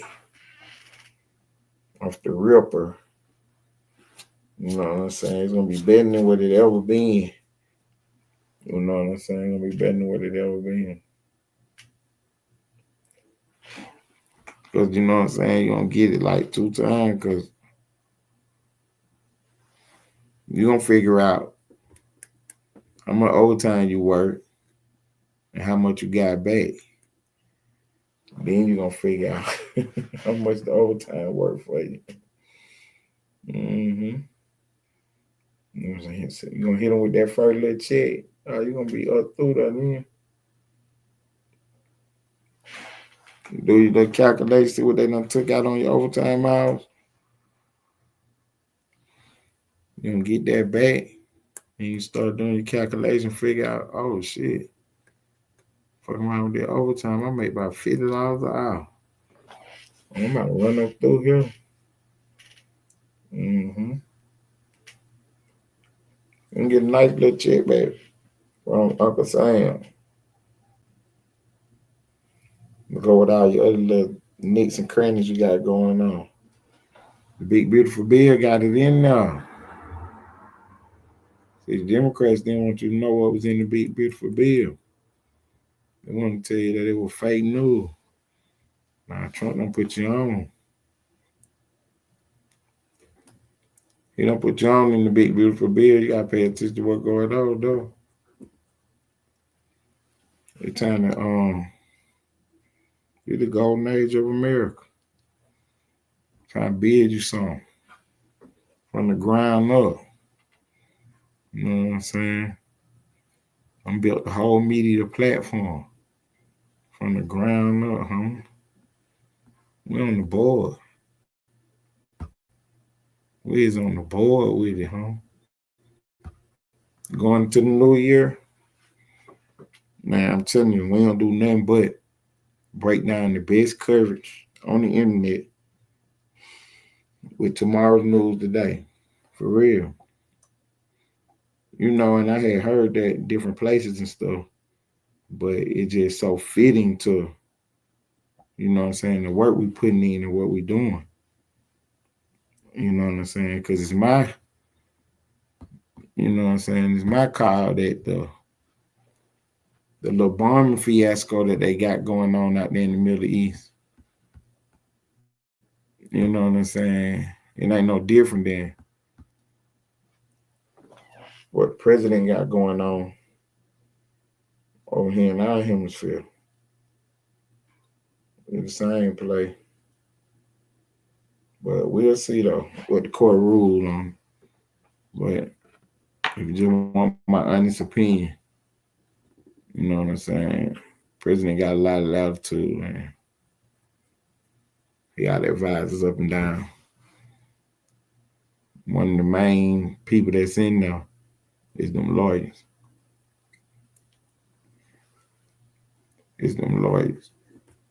off the ripper. You know what I'm saying? It's going to be better than what it ever been. You know what I'm saying? It's going to be better than what it ever been. Because, you know what I'm saying? You're going to get it like 2 times because you're going to figure out how much overtime you work and how much you got back. Then you're going to figure out how much the overtime work for you. Mm-hmm. You know what I'm saying? So you're going to hit them with that first little check. You gonna be up through that then. Do you the calculate, see what they done took out on your overtime hours? You gonna get that back and you start doing your calculation, figure out, oh shit. Fucking around with that overtime, I make about $50 an hour. I'm about to run up through here. Mm-hmm. And get a nice little check back from Uncle Sam. Go with all your other little nicks and crannies you got going on. The big beautiful bill got it in there. See, the Democrats didn't want you to know what was in the big beautiful bill. They wanted to tell you that it was fake news. Now Trump don't put you on. He don't put you on in the big beautiful bill. You gotta pay attention to what's going on though. They trying to be the golden age of America. Trying to build you something from the ground up. You know what I'm saying? I'm built the whole media platform from the ground up, huh? We on the board. We is on the board with it, huh? Going into the new year, man, I'm telling you, we don't do nothing but break down the best coverage on the internet with tomorrow's news today. For real. You know, and I had heard that in different places and stuff, but it's just so fitting to, you know what I'm saying, the work we putting in and what we doing. You know what I'm saying? Because it's my, you know what I'm saying, it's my call that the little bombing fiasco that they got going on out there in the Middle East. You know what I'm saying? It ain't no different than what the president got going on over here in our hemisphere. It's the same play. But we'll see though what the court ruled on. But if you just want my honest opinion, you know what I'm saying? President got a lot of latitude, man. He got advisors up and down. One of the main people that's in there is them lawyers. It's them lawyers.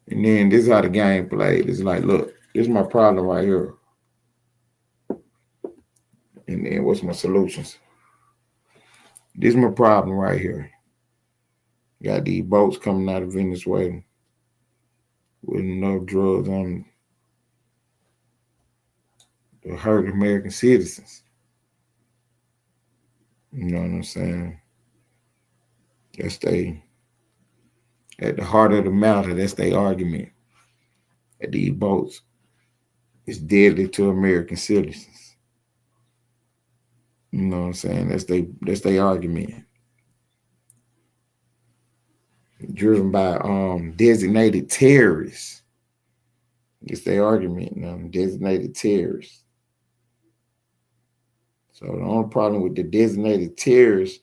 And then this is how the game played. It's like, look, this is my problem right here. And then what's my solutions? This is my problem right here. Got these boats coming out of Venezuela with enough drugs on to hurt American citizens. You know what I'm saying? That's at the heart of the matter, that's their argument. That these boats is deadly to American citizens. You know what I'm saying? That's their argument. Driven by designated terrorists. It's their argument now, designated terrorists. So the only problem with the designated terrorist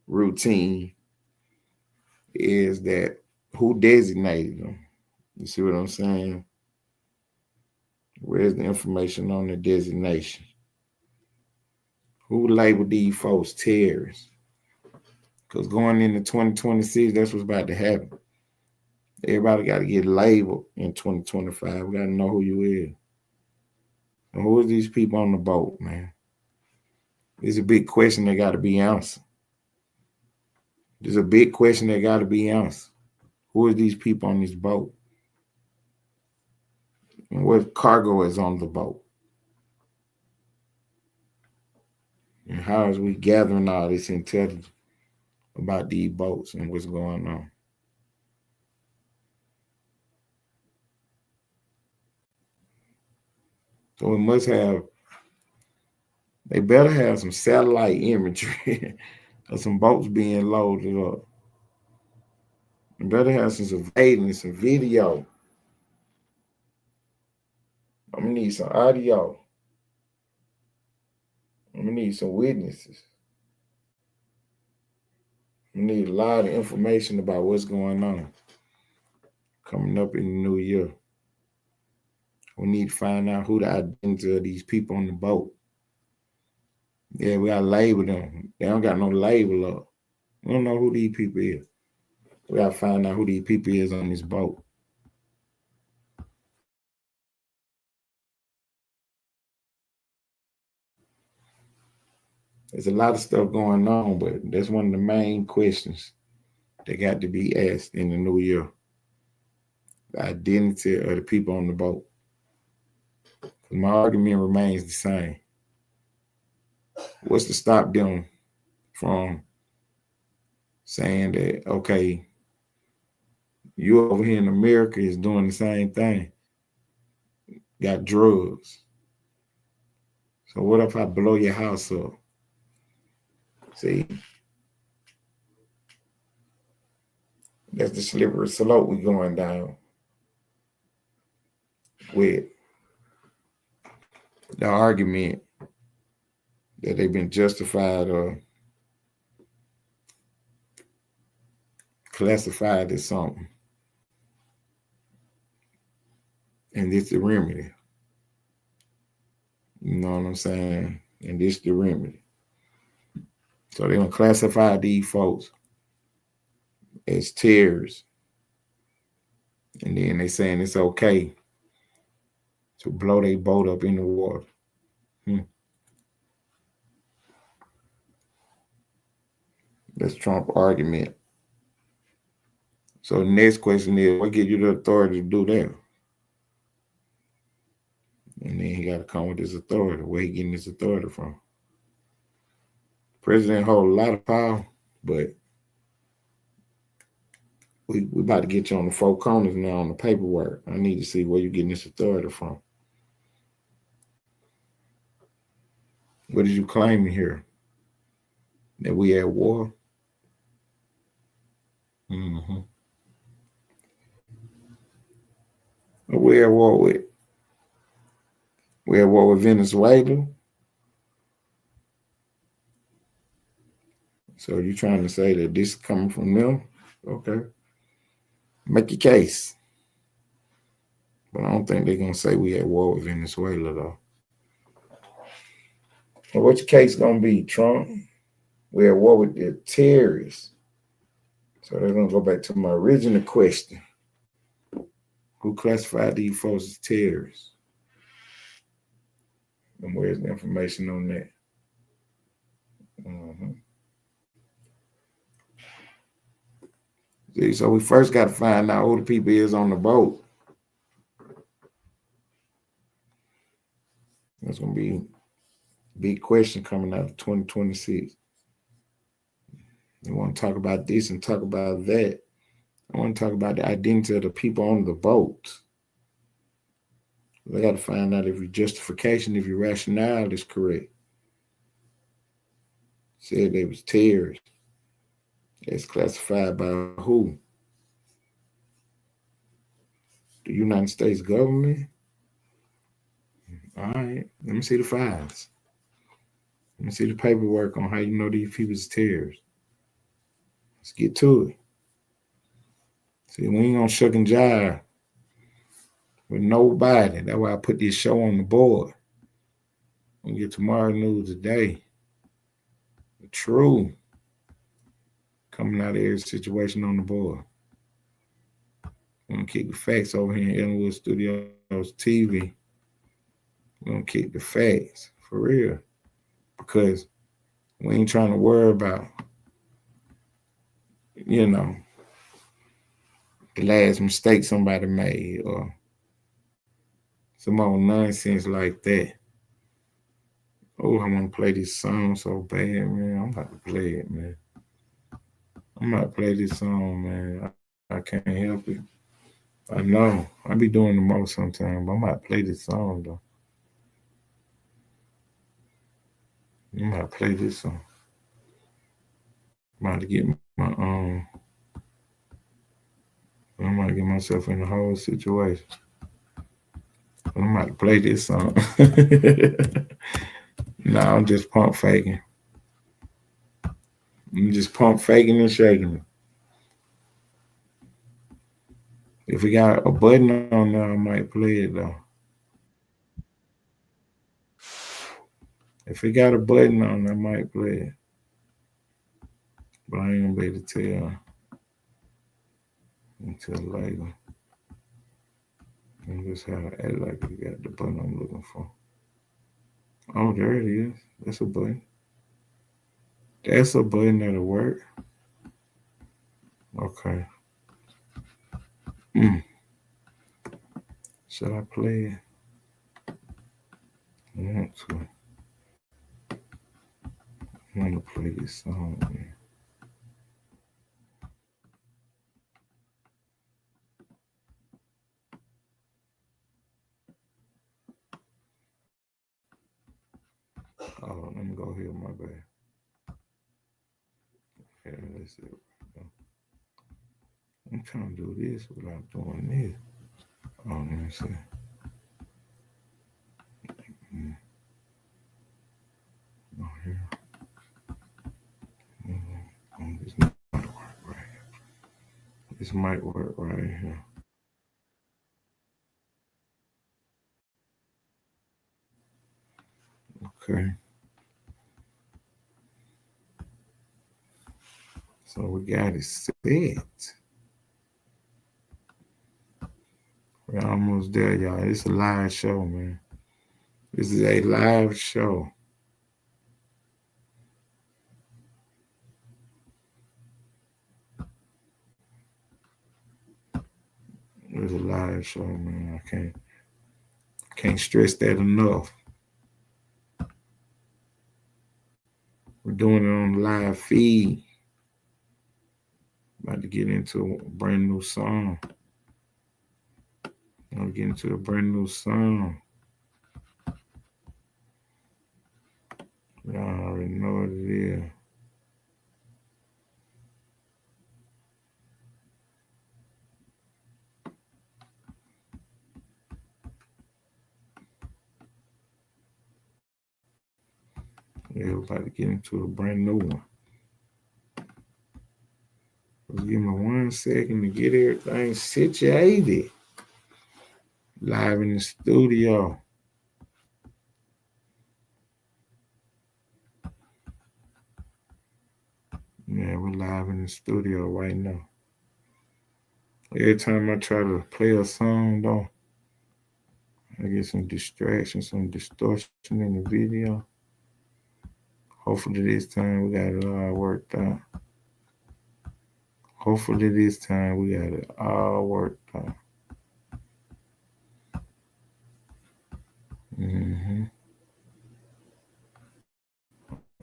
routine is that who designated them? You see what I'm saying? Where's the information on the designation? Who labeled these folks terrorists? Because going into 2026, that's what's about to happen. Everybody got to get labeled in 2025. We got to know who you is. And who is these people on the boat, man? It's a big question that got to be answered. There's a big question that got to be answered. Who are these people on this boat? And what cargo is on the boat? And how is we gathering all this intelligence about these boats and what's going on? So we must have, they better have some satellite imagery of some boats being loaded up. They better have some surveillance, some video. I'm gonna need some audio. I'm gonna need some witnesses. We need a lot of information about what's going on coming up in the new year. We need to find out who the identity of these people on the boat. Yeah, we gotta label them. They don't got no label up. We don't know who these people is. We gotta find out who these people is on this boat. There's a lot of stuff going on, but that's one of the main questions that got to be asked in the new year. The identity of the people on the boat. My argument remains the same. What's to stop them from saying that, okay, you over here in America is doing the same thing, got drugs. So what if I blow your house up? See, that's the slippery slope we're going down with the argument that they've been justified or classified as something. And this is the remedy. You know what I'm saying? And this is the remedy. So they're going to classify these folks as terrorists. And then they saying it's okay to blow their boat up in the water. That's Trump's argument. So the next question is, what gives you the authority to do that? And then he got to come with his authority. Where he getting his authority from? President holds a lot of power, but we about to get you on the four corners now on the paperwork. I need to see where you're getting this authority from. What is you claiming here? That we at war? Mm-hmm. We at war with? We at war with Venezuela? So you trying to say that this is coming from them? Okay. Make your case. But I don't think they're going to say we at war with Venezuela, though. Well, what's your case going to be, Trump? We're at war with the terrorists. So they're going to go back to my original question. Who classified these folks as terrorists? And where's the information on that? See, so we first got to find out who the people is on the boat. That's going to be a big question coming out of 2026. You want to talk about this and talk about that. I want to talk about the identity of the people on the boat. We got to find out if your justification, if your rationale is correct. Said they was terrorists. It's classified by who? The United States government? All right, let me see the files. Let me see the paperwork on how you know these people is terrorists. Let's get to it. See, we ain't gonna shuck and jive with nobody. That's why I put this show on the board. We'll get tomorrow news today. The truth coming out of every situation on the board. We're gonna keep the facts over here in Ellenwood Studios TV. We're gonna keep the facts for real. Because we ain't trying to worry about, you know, the last mistake somebody made or some old nonsense like that. Oh, I want to play this song so bad, man. I'm about to play it, man. I'm about to play this song, man. I can't help it. I know. I be doing the most sometimes, but I'm about to play this song, though. I'm about to play this song. I'm about to get I'm about to get myself in the whole situation. I'm about to play this song. No, I'm just pump faking. I'm just pump faking and shaking it. If we got a button on there, I might play it though. If it got a button on, I might play it. But I ain't gonna be able to tell until later. And just how to act like we got the button I'm looking for. Oh, there it is. That's a button. That's a button that'll work. Okay. Should I play it? I want to. I want to play this song, man. Oh, let me go here, my bad. Yeah, that's it. I'm trying to do this without doing this. Oh, let me see. Oh, here. This might work right here. This might work right here. Okay. So we got it set. We're almost there, y'all. It's a live show, man. This is a live show. It's a live show, man. I can't stress that enough. We're doing it on the live feed. About to get into a brand new song. I'm getting into a brand new song. Y'all already know what it is. Yeah, we're about to get into a brand new one. Just give me 1 second to get everything situated. Live in the studio. Yeah, we're live in the studio right now. Every time I try to play a song, though, I get some distraction, some distortion in the video. Hopefully this time we got it all worked out. Hopefully this time we got it all worked out. Mm-hmm.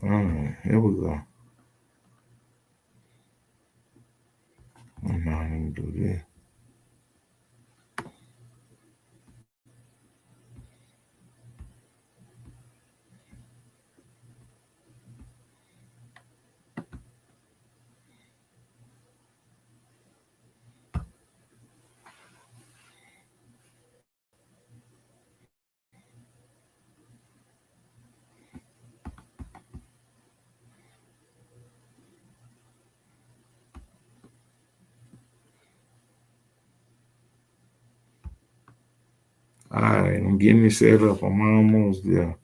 All right, here we go. I'm not gonna do this. All right, I'm getting it set up. I'm almost there.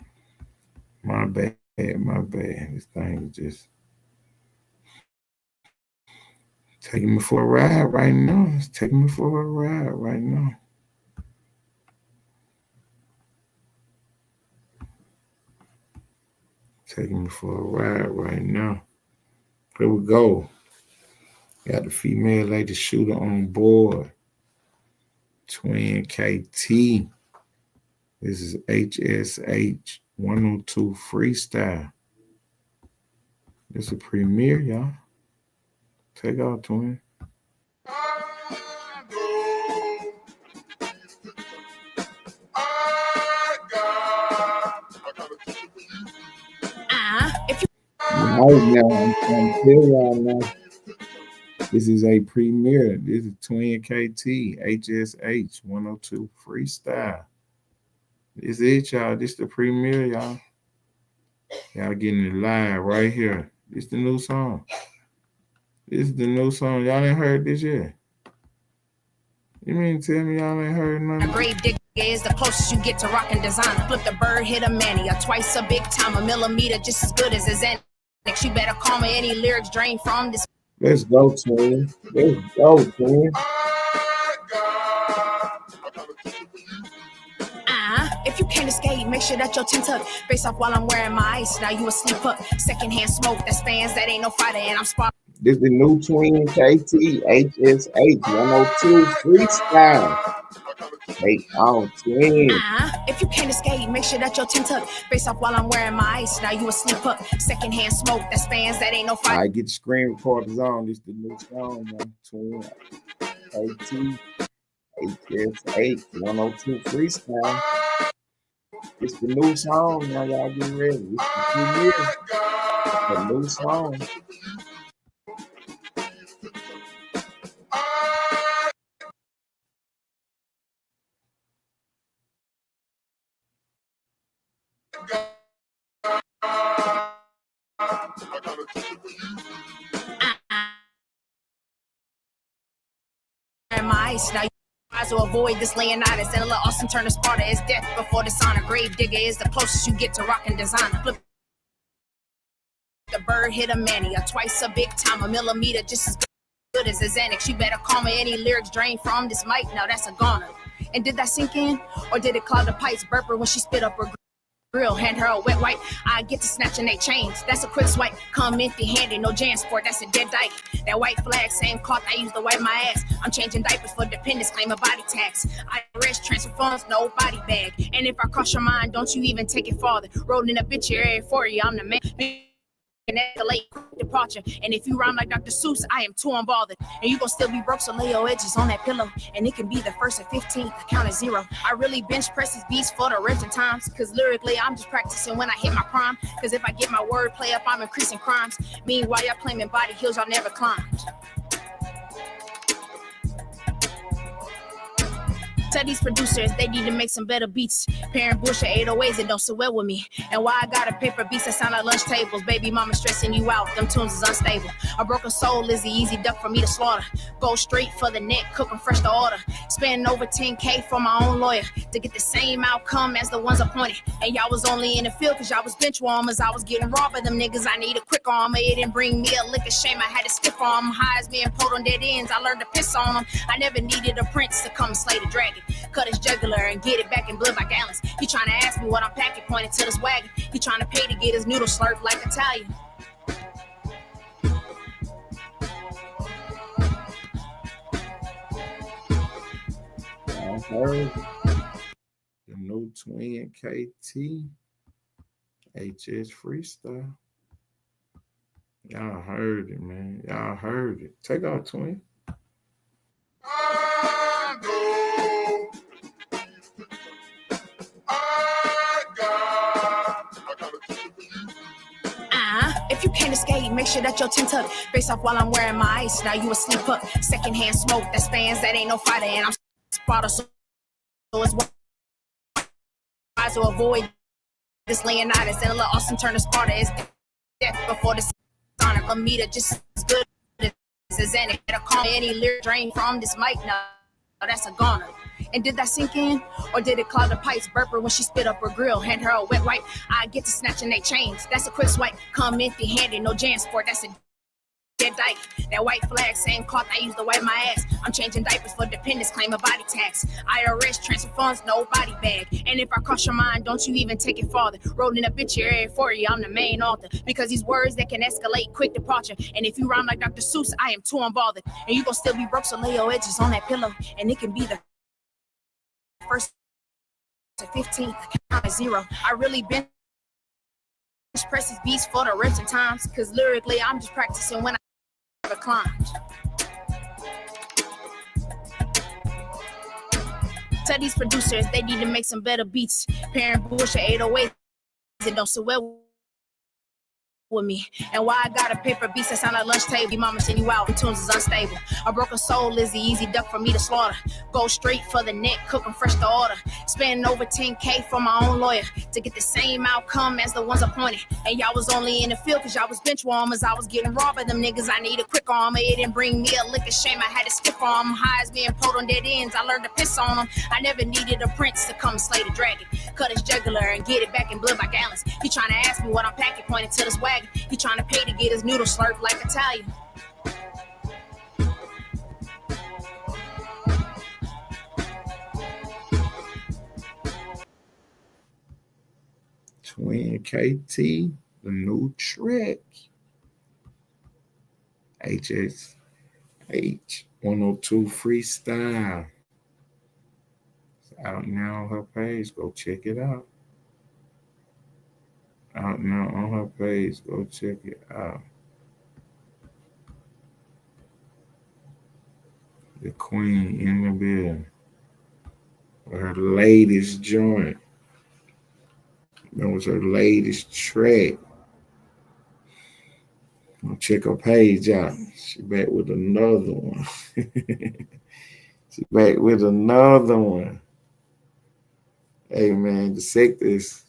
My bad, my bad. This thing is just taking me for a ride right now. It's taking me for a ride right now. Taking me for a ride right now. Here we go. Got the female lady shooter on board. Twin KT. This is HSH 102 freestyle. This is a premiere, y'all. Take out, twin. Right now, I'm trying to tell y'all now. This is a premiere. This is Twin KT HSH 102 freestyle. This is it, y'all. This the premiere, y'all. Y'all getting it live right here. This the new song. This is the new song. Y'all ain't heard this yet. You mean tell me y'all ain't heard nothing?
A grave digger is the closest you get to rockin' designer. Flip the bird, hit a mania. Twice a big time, a millimeter just as good as a Xanax. You better call me any lyrics drained from this.
Let's go, twin. Let's go, twin.
If you can't escape, make sure that your chin tucked. Face off while I'm wearing my ice. Now you asleep up. Secondhand smoke, that's fans that ain't no fighter, and I'm spot.
This the new twin KT HSH 102 freestyle. Hey, on twin.
If you can't escape, make sure that your chin tucked. Face off while I'm wearing my ice. Now you asleep up. Secondhand smoke, that's fans that ain't no fighter.
I get the screen recorders on. This the new song, man. Twin KT HSH 102 freestyle. It's the new song, now y'all get ready. It's the 2 years. The new song.
My ice. Now you tries to avoid this Leonidas and a little Austin Turner Sparta is death before dishonor. Grave digger is the closest you get to rockin' designer. Flip the bird, hit a mania. Twice a big time, a millimeter just as good as a Xanax. You better call me any lyrics drained from this mic. Now that's a goner. And did that sink in? Or did it clog the pipes? Burper when she spit up her grill. Hand her a wet wipe. I get to snatching they chains. That's a quick swipe. Come empty handed, no jam sport. That's a dead dyke. That white flag, same cloth I used to wipe my ass. I'm changing diapers for dependents, claim a body tax. IRS transfer funds, no body bag. And if I cross your mind, don't you even take it farther. Rolling a obituary for you, I'm the man. And escalate departure. And if you rhyme like Dr. Seuss, I am too unbothered. And you gon' still be broke, so lay your edges on that pillow. And it can be the 1st or 15th, I count as 0. I really bench press these beats for the rest of times. Cause lyrically, I'm just practicing when I hit my prime. Cause if I get my word play up, I'm increasing crimes. Meanwhile, y'all claiming body hills y'all never climbed. Tell these producers they need to make some better beats. Pairing bullshit 808s that don't sit well with me. And why I gotta pay for beats that sound like lunch tables. Baby mama stressing you out, them tunes is unstable. A broken soul is the easy duck for me to slaughter. Go straight for the neck, cook 'em fresh to order. Spend over 10K for my own lawyer to get the same outcome as the ones appointed. And y'all was only in the field cause y'all was bench warmers. I was getting raw by them niggas, I need a quick armor. It didn't bring me a lick of shame, I had to stiff arm. High as being pulled on dead ends, I learned to piss on them. I never needed a prince to come and slay the dragon. Cut his jugular and get it back in blood by gallons. He trying to ask me what I'm packing, pointing to this wagon. He trying to pay to get his noodle slurped like Italian.
I heard the new twin KT HS freestyle. Y'all heard it, man. Y'all heard it. Take out twin.
If you can't escape, make sure that your chin tucked. Face off while I'm wearing my ice. Now you asleep up. Secondhand smoke, that's fans that ain't no fighter. And I'm spotter, so it's wise to avoid this Leonidas and a little Austin Turner Sparta is death before the sonic. A meter just as good as a Xanax. Better call me any lyric drain from this mic now. That's a goner. And did that sink in? Or did it clog the pipes? Burper when she spit up her grill. Hand her a wet wipe. I get to snatching they chains. That's a quick swipe. Come empty handed, no jam sport. That's a dead dyke. That white flag, same cloth I used to wipe my ass. I'm changing diapers for dependents, claim a body tax. IRS transfer funds, no body bag. And if I cross your mind, don't you even take it farther. Rolling a obituary for you, I'm the main author. Because these words that can escalate, quick departure. And if you rhyme like Dr. Seuss, I am too unbothered. And you gon' still be broke, so lay your edges on that pillow. And it can be the 1st to 15th, count as 0. I really bench press these beats for the rest of times. Cause lyrically, I'm just practicing when I never climbed. Tell these producers they need to make some better beats. Pairing bullshit 808s that don't sit well with me. And why I got a paper beast that's on a lunch table. Your mama send you out, tunes is unstable. A broken soul is the easy duck for me to slaughter. Go straight for the neck, cook them fresh to order. Spending over 10K for my own lawyer to get the same outcome as the ones appointed. And y'all was only in the field cause y'all was bench warmers. I was getting raw by them niggas. I need a quick armor. It didn't bring me a lick of shame. I had to skip on them. High as being pulled on dead ends. I learned to piss on them. I never needed a prince to come slay the dragon. Cut his jugular and get it back in blood by gallons. He trying to ask me what I'm packing, pointing to this wagon. He trying to pay to get his noodle slurped like Italian.
Twin KT, the new track. HSH 102 freestyle. It's out now on her page. Go check it out. Out now on her page. Go check it out. The queen in the building. Her latest joint. That was her latest track. Check her page out. She back with another one. She back with another one. Hey man, the sector is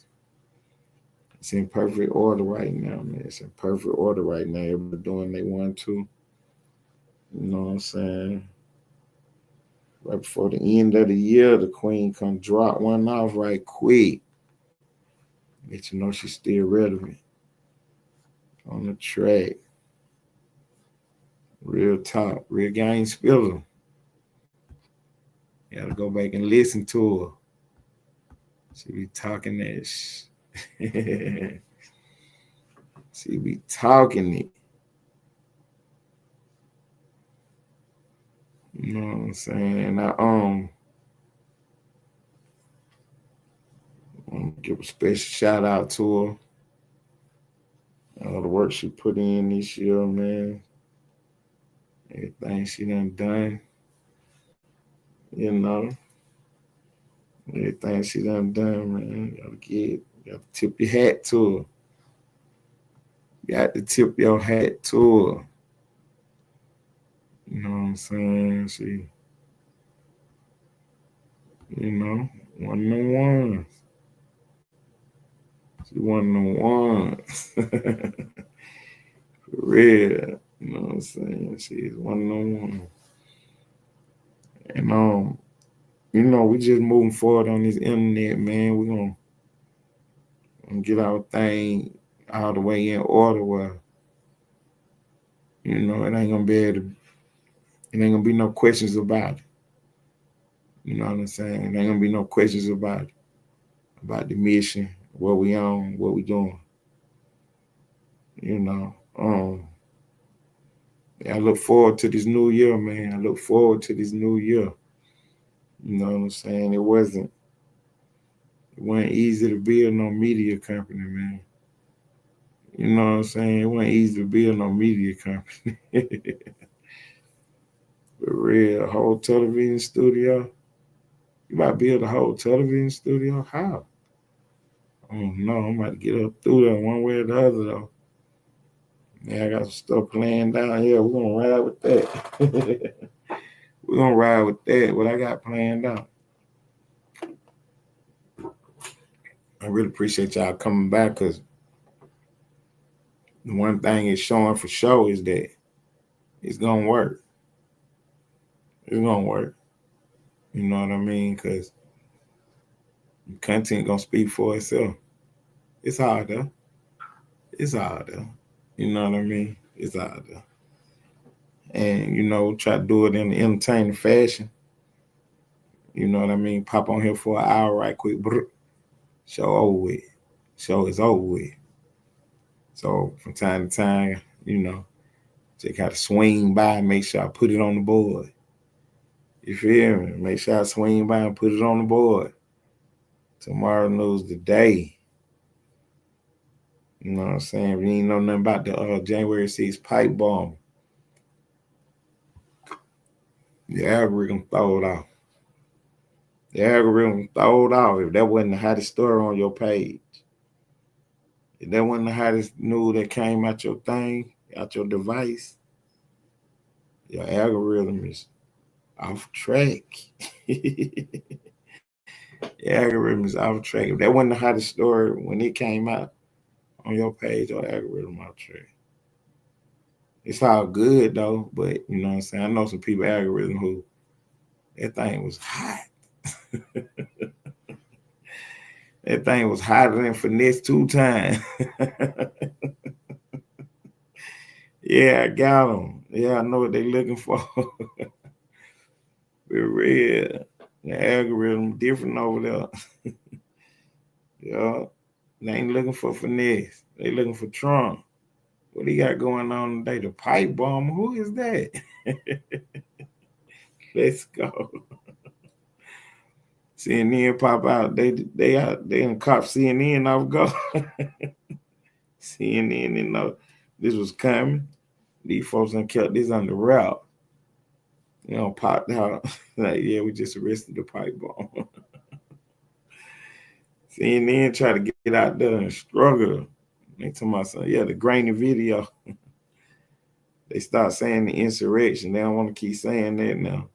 it's in perfect order right now, man. It's in perfect order right now. Everybody doing they want to. You know what I'm saying? Right before the end of the year, the queen come drop one off right quick. Let you know she's still relevant on the track. Real talk, real game spiller. You gotta go back and listen to her. She be talking that she be talking it. You know what I'm saying? And I want to give a special shout out to her. All the work she put in this year, man. Everything she done. You know. Everything she done, man. You gotta tip your hat to her. You got to tip your hat to her. You know what I'm saying? She, you know, one of the ones. She one of the ones. For real. You know what I'm saying? She's one of the ones. And you know, we just moving forward on this internet, man. We're gonna get our thing all the way in order where, you know, it ain't gonna be no questions about it. You know what I'm saying? There ain't gonna be no questions about the mission, what we on, what we doing. You know, I look forward to this new year, man. I look forward to this new year. You know what I'm saying? It wasn't easy to build no media company, man. You know what I'm saying? It wasn't easy to build no media company. For real, a whole television studio. You might build a whole television studio? How? Oh no, I'm about to get up through there one way or the other though. Yeah, I got some stuff planned down here. We're gonna ride with that. We're gonna ride with that. What I got planned out. I really appreciate y'all coming back because the one thing it's showing for sure is that it's gonna work. It's gonna work. You know what I mean? Because content gonna speak for itself. It's hard though. It's hard though. You know what I mean? It's hard though. And you know, try to do it in an entertaining fashion. You know what I mean? Pop on here for an hour right quick. Show over with. Show is over with. So from time to time, you know, just gotta swing by and make sure I put it on the board. You feel me? Make sure I swing by and put it on the board. Tomorrow knows the day. You know what I'm saying? If you ain't know nothing about the January 6th pipe bomb, the algorithm throw it off. The algorithm throw it off if that wasn't the hottest story on your page. If that wasn't the hottest news that came out your thing, out your device, your algorithm is off track. Your algorithm is off track. If that wasn't the hottest story when it came out on your page, your algorithm off track. It's all good though, but you know what I'm saying? I know some people algorithm who that thing was hot. That thing was hotter than finesse 2 times. Yeah, I got them. Yeah, I know what they looking for. For real. The algorithm different over there. Yeah. They ain't looking for finesse. They looking for Trump. What he got going on today? The pipe bomb. Who is that? Let's go. CNN pop out. They didn't cop CNN off guard. CNN didn't know this was coming. These folks done kept this on the route. You know, popped out. Like, yeah, we just arrested the pipe bomb. CNN try to get out there and struggle. They talking about something. Yeah, the grainy video. They start saying the insurrection. They don't want to keep saying that now.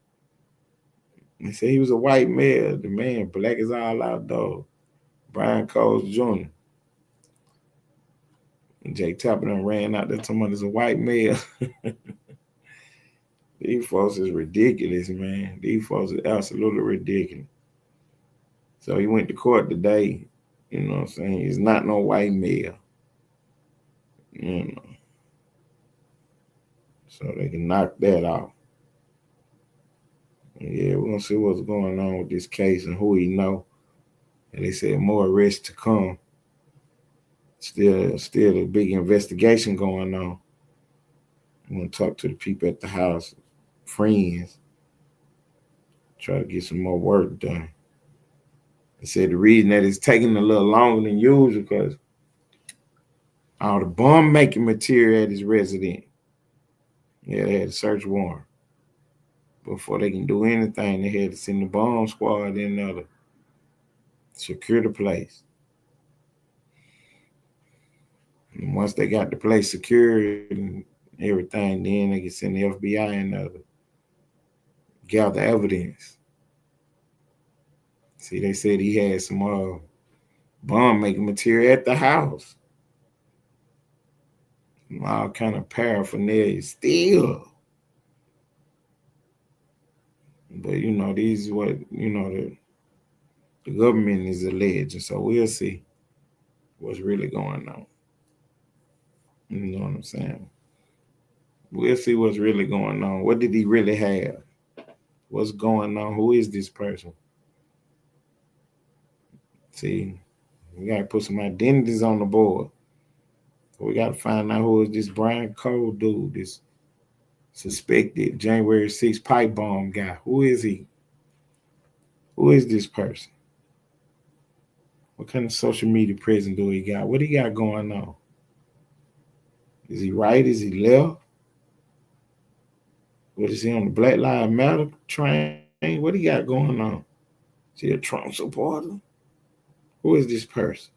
They say he was a white male. The man, black as all out, dog. Brian Coles Jr. And Jay Tapper done ran out there talking about a white male. These folks is ridiculous, man. These folks is absolutely ridiculous. So he went to court today. You know what I'm saying? He's not no white male. You know. So they can knock that off. Yeah, we're gonna see what's going on with this case and who he know. And they said more arrests to come. Still a big investigation going on. I'm gonna talk to the people at the house, friends, try to get some more work done. They said the reason that it's taking a little longer than usual because all the bomb making material at his residence. Yeah, they had a search warrant. Before they can do anything, they had to send the bomb squad in there to secure the place. And once they got the place secured and everything, then they can send the FBI in there to gather evidence. See, they said he had some bomb making material at the house. All kind of paraphernalia still. But you know, these is what the government is alleging. So we'll see what's really going on. You know what I'm saying? We'll see what's really going on. What did he really have? What's going on? Who is this person? See, we got to put some identities on the board. We got to find out who is this Brian Cole dude, this suspected January 6th pipe bomb guy. Who is he? Who is this person? What kind of social media presence do he got? What he got going on? Is he right? Is he left? What is he on the Black Lives Matter train? What he got going on? Is he a Trump supporter? Who is this person?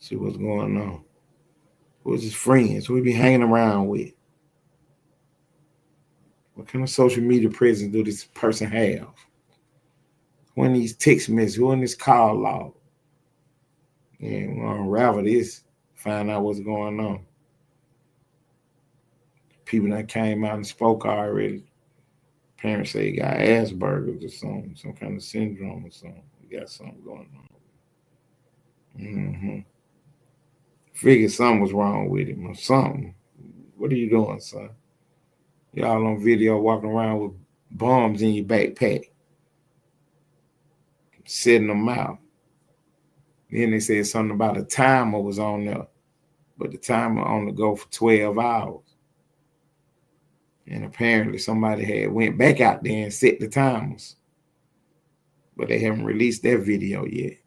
See what's going on. Who is his friends? Who he be hanging around with? What kind of social media presence do this person have? Who in these text messages? Who in this call log? And we're gonna unravel this, find out what's going on. People that came out and spoke already. Parents say he got Asperger's or something, some kind of syndrome or something. He got something going on. Figured something was wrong with him or something. What are you doing, son? Y'all on video walking around with bombs in your backpack, setting them out. Then they said something about a timer was on there, but the timer only go for 12 hours. And apparently somebody had went back out there and set the timers, but they haven't released that video yet.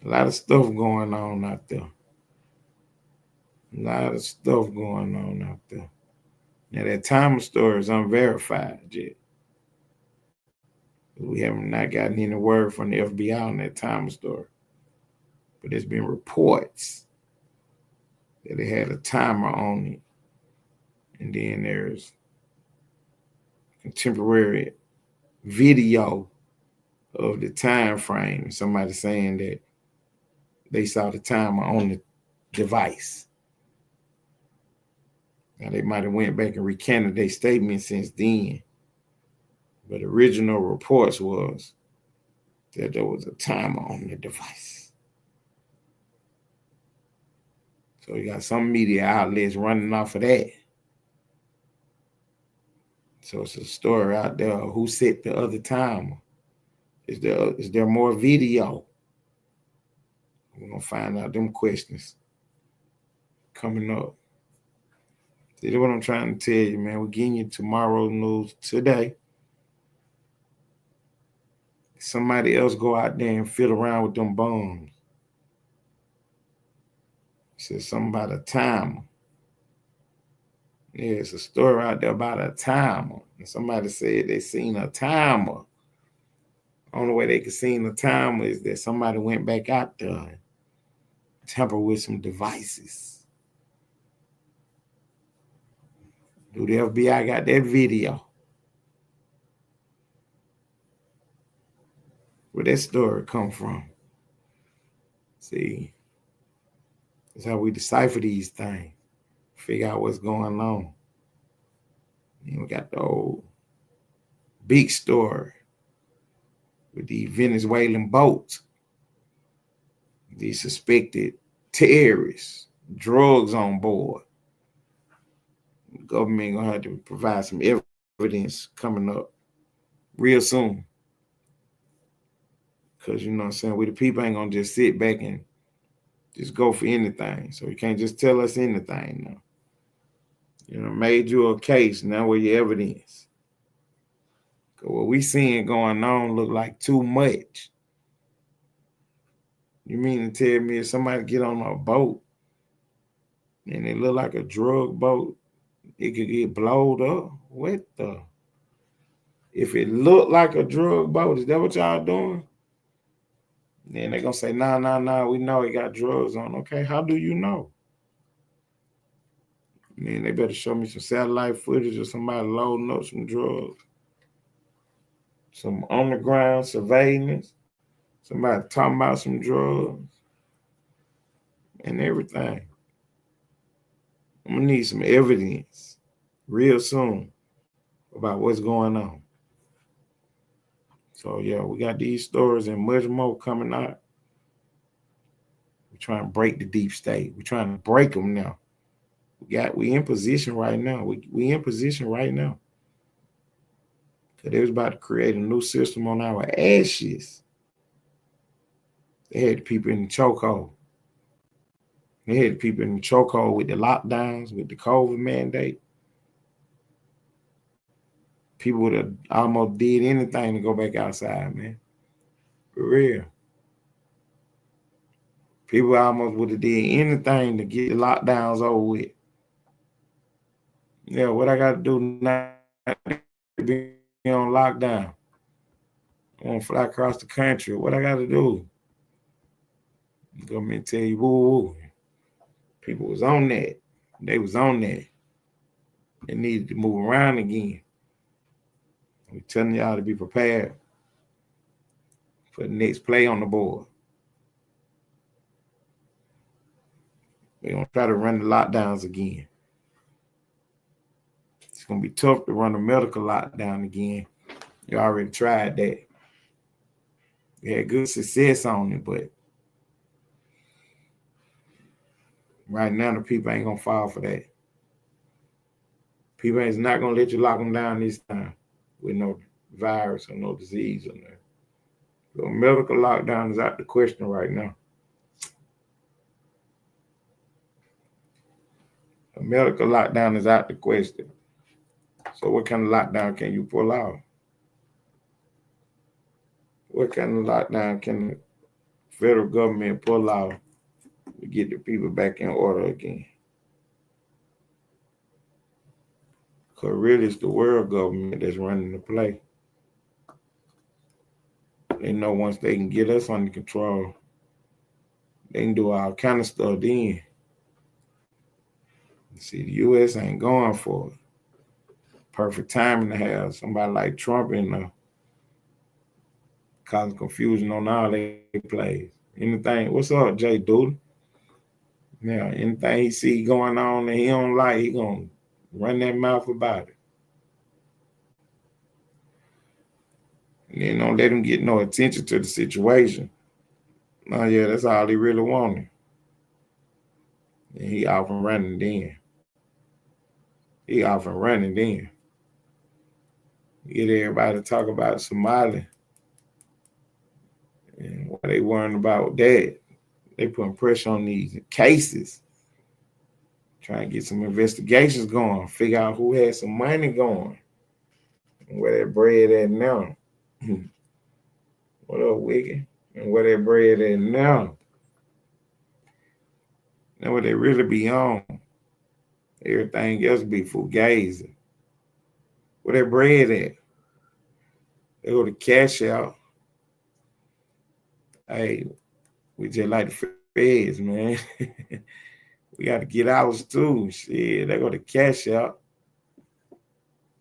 A lot of stuff going on out there. Now that timer story is unverified yet. We have not gotten any word from the FBI on that Timer story. But there's been reports that it had a timer on it. And then there's contemporary video of the time frame. Somebody saying that they saw the timer on the device. Now they might have went back and recanted their statement since then. But original reports was that there was a timer on the device. So you got some media outlets running off of that. So it's a story out there. Who set the other timer? Is there more video? We're gonna find out them questions coming up. See, that's what I'm trying to tell you, man. We're getting you tomorrow's news today. Somebody else go out there and fiddle around with them bombs. Said something about a timer. Yeah, it's a story out there about a timer. And somebody said they seen a timer. Only way they could see the timer is that somebody went back out there and tampered with some devices. Do the FBI got that video? Where that story come from? See, that's how we decipher these things. Figure out what's going on. And we got the old big story with the Venezuelan boats, the suspected terrorists, drugs on board. The government gonna have to provide some evidence coming up real soon. Because you know what I'm saying, we the people ain't gonna just sit back and just go for anything. So you can't just tell us anything now. You know, made you a case, now where your evidence? Because what we seeing going on look like too much. You mean to tell me if somebody get on a boat and it look like a drug boat, it could get blowed up? What the? If it look like a drug boat, is that what y'all doing? Then they're going to say, nah, we know it got drugs on. Okay, how do you know? Man, they better show me some satellite footage of somebody loading up some drugs. Some underground surveillance. Somebody talking about some drugs. And everything. I'm going to need some evidence real soon about what's going on. So, yeah, we got these stories and much more coming out. We're trying to break the deep state. We're trying to break them now. We in position right now. We in position right now. Because they was about to create a new system on our ashes. They had the people in the chokehold. They had the people in the chokehold with the lockdowns, with the COVID mandate. People would have almost did anything to go back outside, man. For real. People almost would have did anything to get the lockdowns over with. Yeah, what I got to do now to be on lockdown? I want to fly across the country. What I got to do? The government tell you, woo. People was on that. They was on that. They needed to move around again. We're telling y'all to be prepared for the next play on the board. We're going to try to run the lockdowns again. It's going to be tough to run a medical lockdown again. You already tried that. We had good success on it, but right now the people ain't going to fall for that. People ain't not going to let you lock them down this time with no virus or no disease or nothing. So medical lockdown is out the question right now. A medical lockdown is out the question. So what kind of lockdown can you pull out? What kind of lockdown can the federal government pull out to get the people back in order again? Because really it's the world government that's running the play. They know once they can get us under control, they can do all kind of stuff then. See, the U.S. ain't going for it. Perfect timing to have somebody like Trump in there causing confusion on all they plays. Anything, what's up, Jay Dooley? Now, anything he see going on that he don't like, he gonna run that mouth about it. And then don't let him get no attention to the situation. Oh yeah, that's all he really wanted. And he off and running then. He off and running then. Get everybody to talk about Somali. And what they worrying about that, they putting pressure on these cases. Trying to get some investigations going, figure out who had some money going, and where that bread at now. What up, Wicked? And where that bread at now. Now what they really be on. Everything else be fugazi. Where that bread at? They go to cash out. Hey, we just like the feds, man. We got to get ours too. Shit, they go to cash out.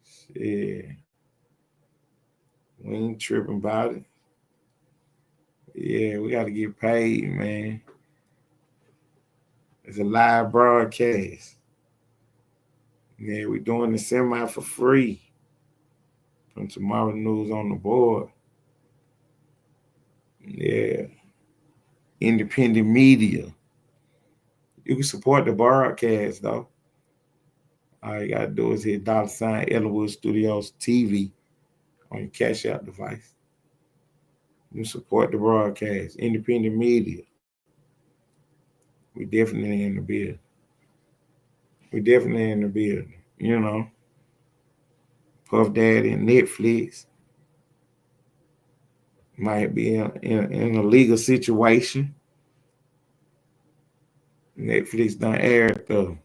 Shit. We ain't tripping about it. Yeah, we got to get paid, man. It's a live broadcast. Yeah, we doing the semi for free. From Tomorrow News on the board. Yeah. Independent media. You can support the broadcast, though. All you got to do is hit $ Ellenwood Studios TV on your cash out device. You support the broadcast. Independent media. We definitely in the building. We definitely in the building. You know. Puff Daddy and Netflix might be in a legal situation. Netflix done aired the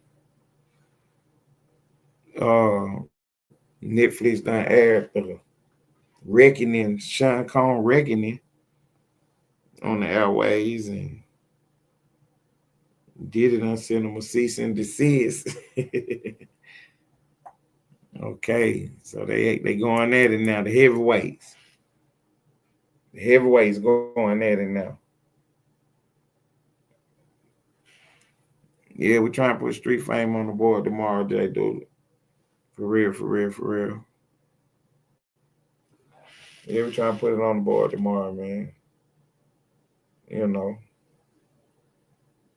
Reckoning, Sean Combs Reckoning on the airways and did it on cinema cease and desist. Okay, so they going at it now. The heavyweights going at it now. Yeah, we're trying to put Street Fame on the board tomorrow, Jay Dooley. For real. Yeah, we're trying to put it on the board tomorrow, man. You know.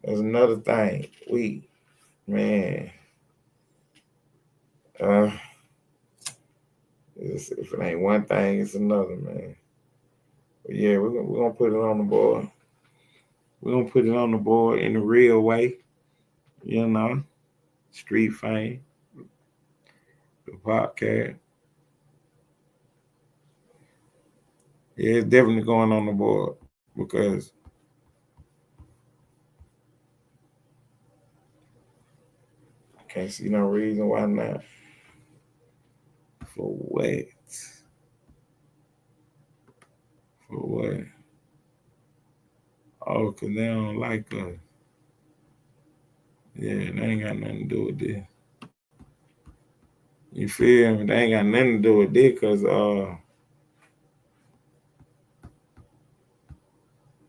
There's another thing. If it ain't one thing, it's another, man. But yeah, we're gonna put it on the board. We're gonna put it on the board in the real way. You know, Street Fame, the podcast. Yeah, it's definitely going on the board because I can't see no reason why not. For what? For what? Oh, because they don't like us. Yeah, they ain't got nothing to do with this. You feel me? They ain't got nothing to do with this because,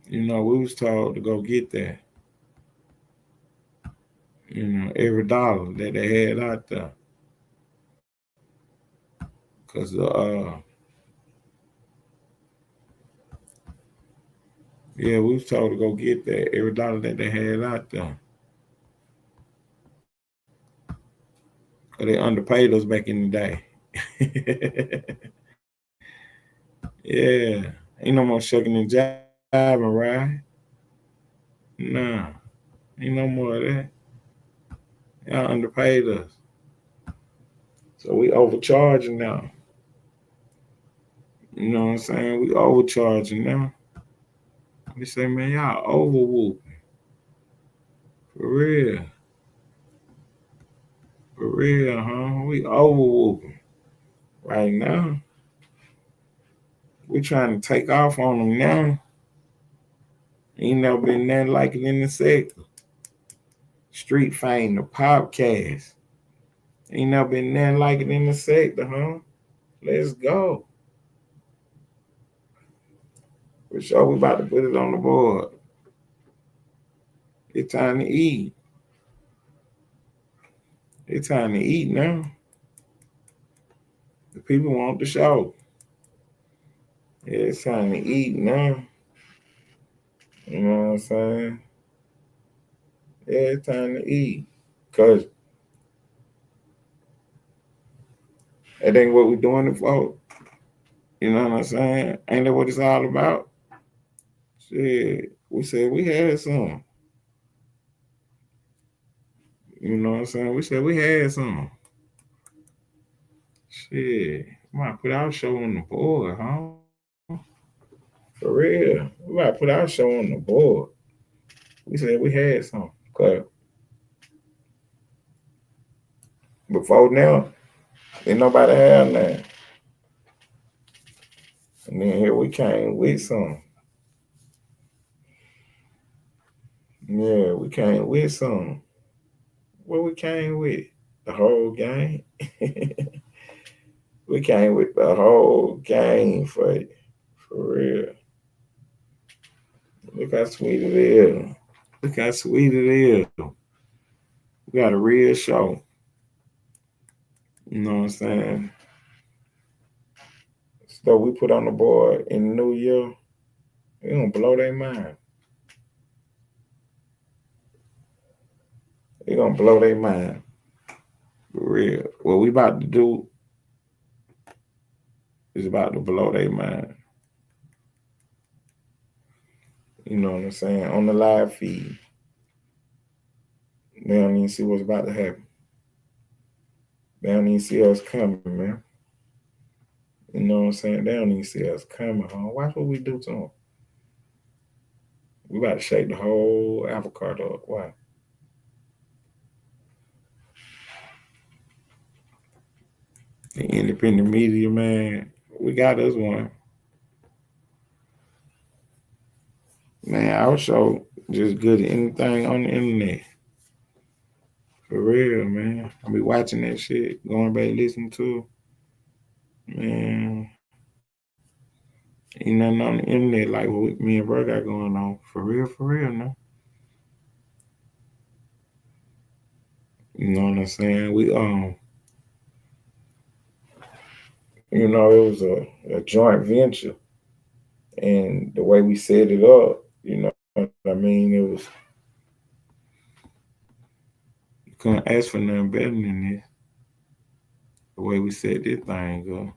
you know, we was told to go get that. You know, every dollar that they had out there. Because, yeah, we was told to go get that, every dollar that they had out there. Because they underpaid us back in the day. Yeah. Ain't no more shucking and jiving, right? Nah. Ain't no more of that. Y'all underpaid us. So we overcharging now. You know what I'm saying? We overcharging now. We say, man, y'all overwhooping. For real. For real, huh? We overwhooping. Right now. We trying to take off on them now. Ain't never been nothing like it in the sector. Street fame, the podcast. Ain't never been nothing like it in the sector, huh? Let's go. For sure, we about to put it on the board. It's time to eat. It's time to eat now. The people want the show. Yeah, it's time to eat now. You know what I'm saying? Yeah, it's time to eat. Because that ain't what we're doing it for. You know what I'm saying? Ain't that what it's all about? Shit, we said we had some. You know what I'm saying? We said we had some. Shit, we might put our show on the board, huh? For real. We might put our show on the board. We said we had some. Cause before now, ain't nobody had none. And then here we came with some. Yeah, we came with some. What we came with? The whole game. We came with the whole game for real. Look how sweet it is. Look how sweet it is. We got a real show. You know what I'm saying? So we put on the board in the new year. We gonna blow their mind. We gonna blow their mind. For real. What we about to do is about to blow their mind. You know what I'm saying? On the live feed. They don't even see what's about to happen. They don't even see us coming, man. You know what I'm saying? They don't even see us coming, huh? Watch what we do to them. We about to shake the whole apple cart up. Why? The independent media, man. We got us one. Man, our show just good at anything on the internet. For real, man. I be watching that shit, going back listening to it. Man, ain't nothing on the internet like what me and bro got going on. For real, now. You know what I'm saying? You know, it was a joint venture, and the way we set it up, you know what I mean? It was you couldn't ask for nothing better than this. The way we set this thing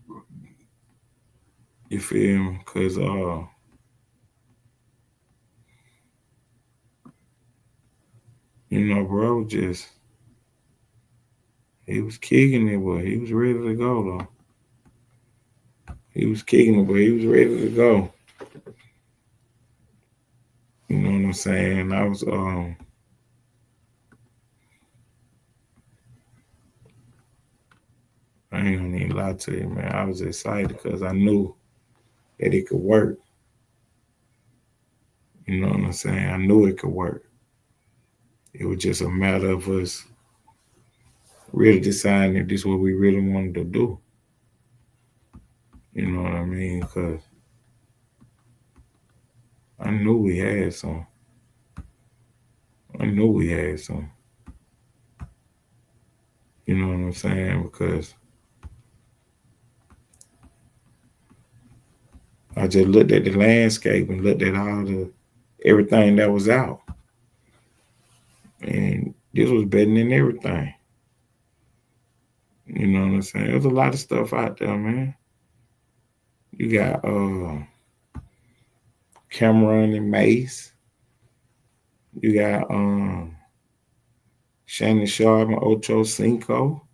up. You feel me? Cause you know, bro, he was kicking it, but he was ready to go though. He was kicking it, but he was ready to go. You know what I'm saying? I ain't gonna even lie to you, man. I was excited because I knew that it could work. You know what I'm saying? I knew it could work. It was just a matter of us really deciding that this is what we really wanted to do. You know what I mean? Because I knew we had some. I knew we had some. You know what I'm saying? Because I just looked at the landscape and looked at everything that was out. And this was better than everything. You know what I'm saying? There's a lot of stuff out there, man. You got Cameron and Mace. You got Shannon Sharp and Ocho Cinco.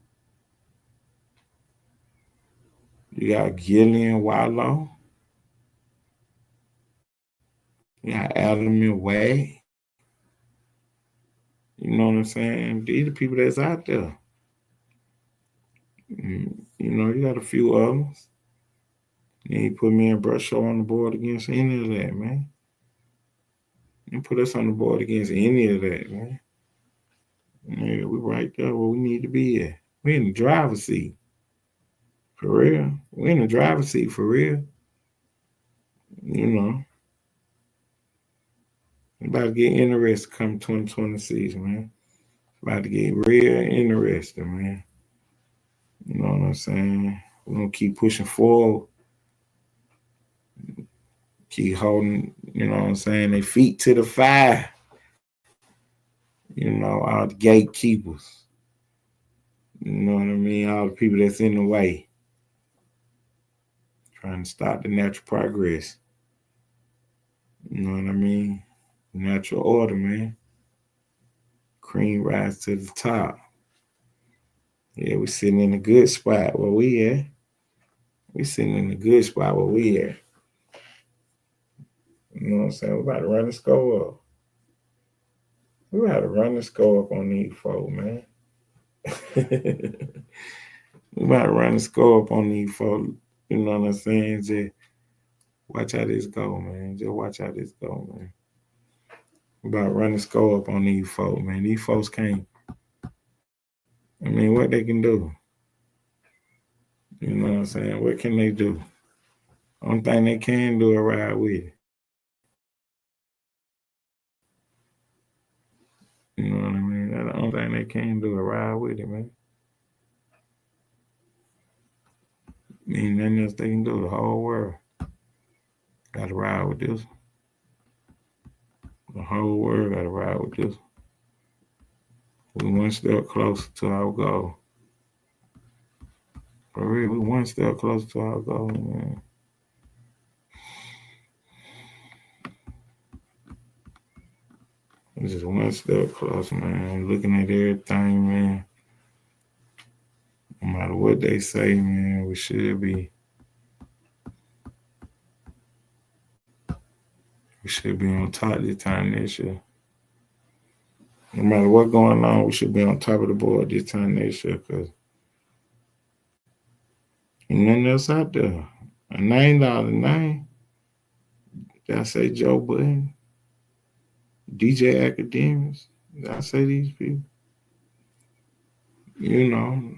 You got Gillian Wallow. You got Adam and Way. You know what I'm saying? These are the people that's out there. You know, you got a few of them. You ain't put me and Brush Show on the board against any of that, man. You put us on the board against any of that, man. Yeah, we right there where we need to be at. We in the driver's seat. For real. We in the driver's seat for real. You know. About to get interested come 2026, man. About to get real interesting, man. You know what I'm saying? We're gonna keep pushing forward. Keep holding, you know what I'm saying, their feet to the fire. You know, all the gatekeepers. You know what I mean? All the people that's in the way. Trying to stop the natural progress. You know what I mean? Natural order, man. Cream rise to the top. Yeah, we sitting in a good spot where we at. We sitting in a good spot where we at. You know what I'm saying? We about to run the score up. We about to run the score up on these folks, man. We about to run the score up on these folks. You know what I'm saying? Just watch how this go, man. Just watch how this go, man. We about to run the score up on these folks, man. These folks can't. I mean, what they can do? You know what I'm saying? What can they do? Only thing they can do is ride with it. You know what I mean? That's the only thing they can do is ride with it, man. I mean, nothing else they can do. The whole world got to ride with this. The whole world got to ride with this. We one step closer to our goal. For real, we one step closer to our goal, man. It's just one step closer, man. I'm looking at everything, man. No matter what they say, man, we should be on top this time next year. No matter what's going on, we should be on top of the board this time next year, because ain't nothing else out there. A $9 Did I say Joe Budden? DJ Academics? Did I say these people? You know,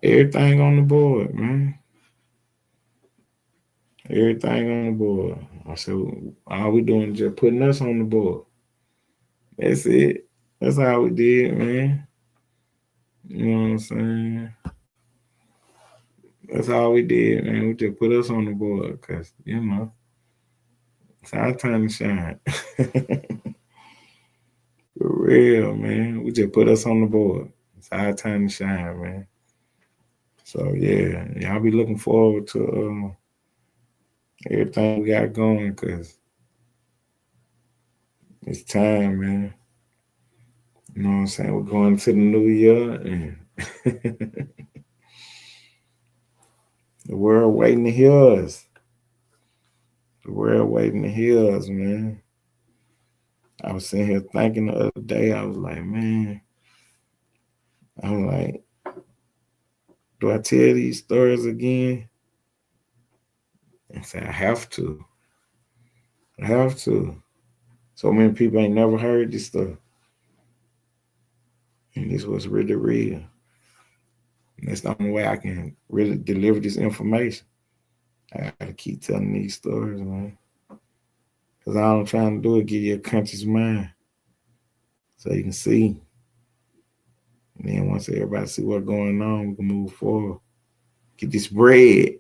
everything on the board, man. Everything on the board. I said, all we doing is just putting us on the board. That's it. That's how we did, man. You know what I'm saying? That's all we did, man. We just put us on the board because, you know, it's our time to shine. For real, man. We just put us on the board. It's our time to shine, man. So, yeah, y'all be looking forward to everything we got going because it's time, man. You know what I'm saying? We're going to the new year and the world waiting to hear us. The world waiting to hear us, man. I was sitting here thinking the other day, I was like, do I tell these stories again? And say, I have to. I have to. So many people ain't never heard this stuff. And this was really real. And that's the only way I can really deliver this information. I gotta keep telling these stories, man. Because all I'm trying to do is give you a conscious mind. So you can see. And then once everybody see what's going on, we can move forward. Get this bread.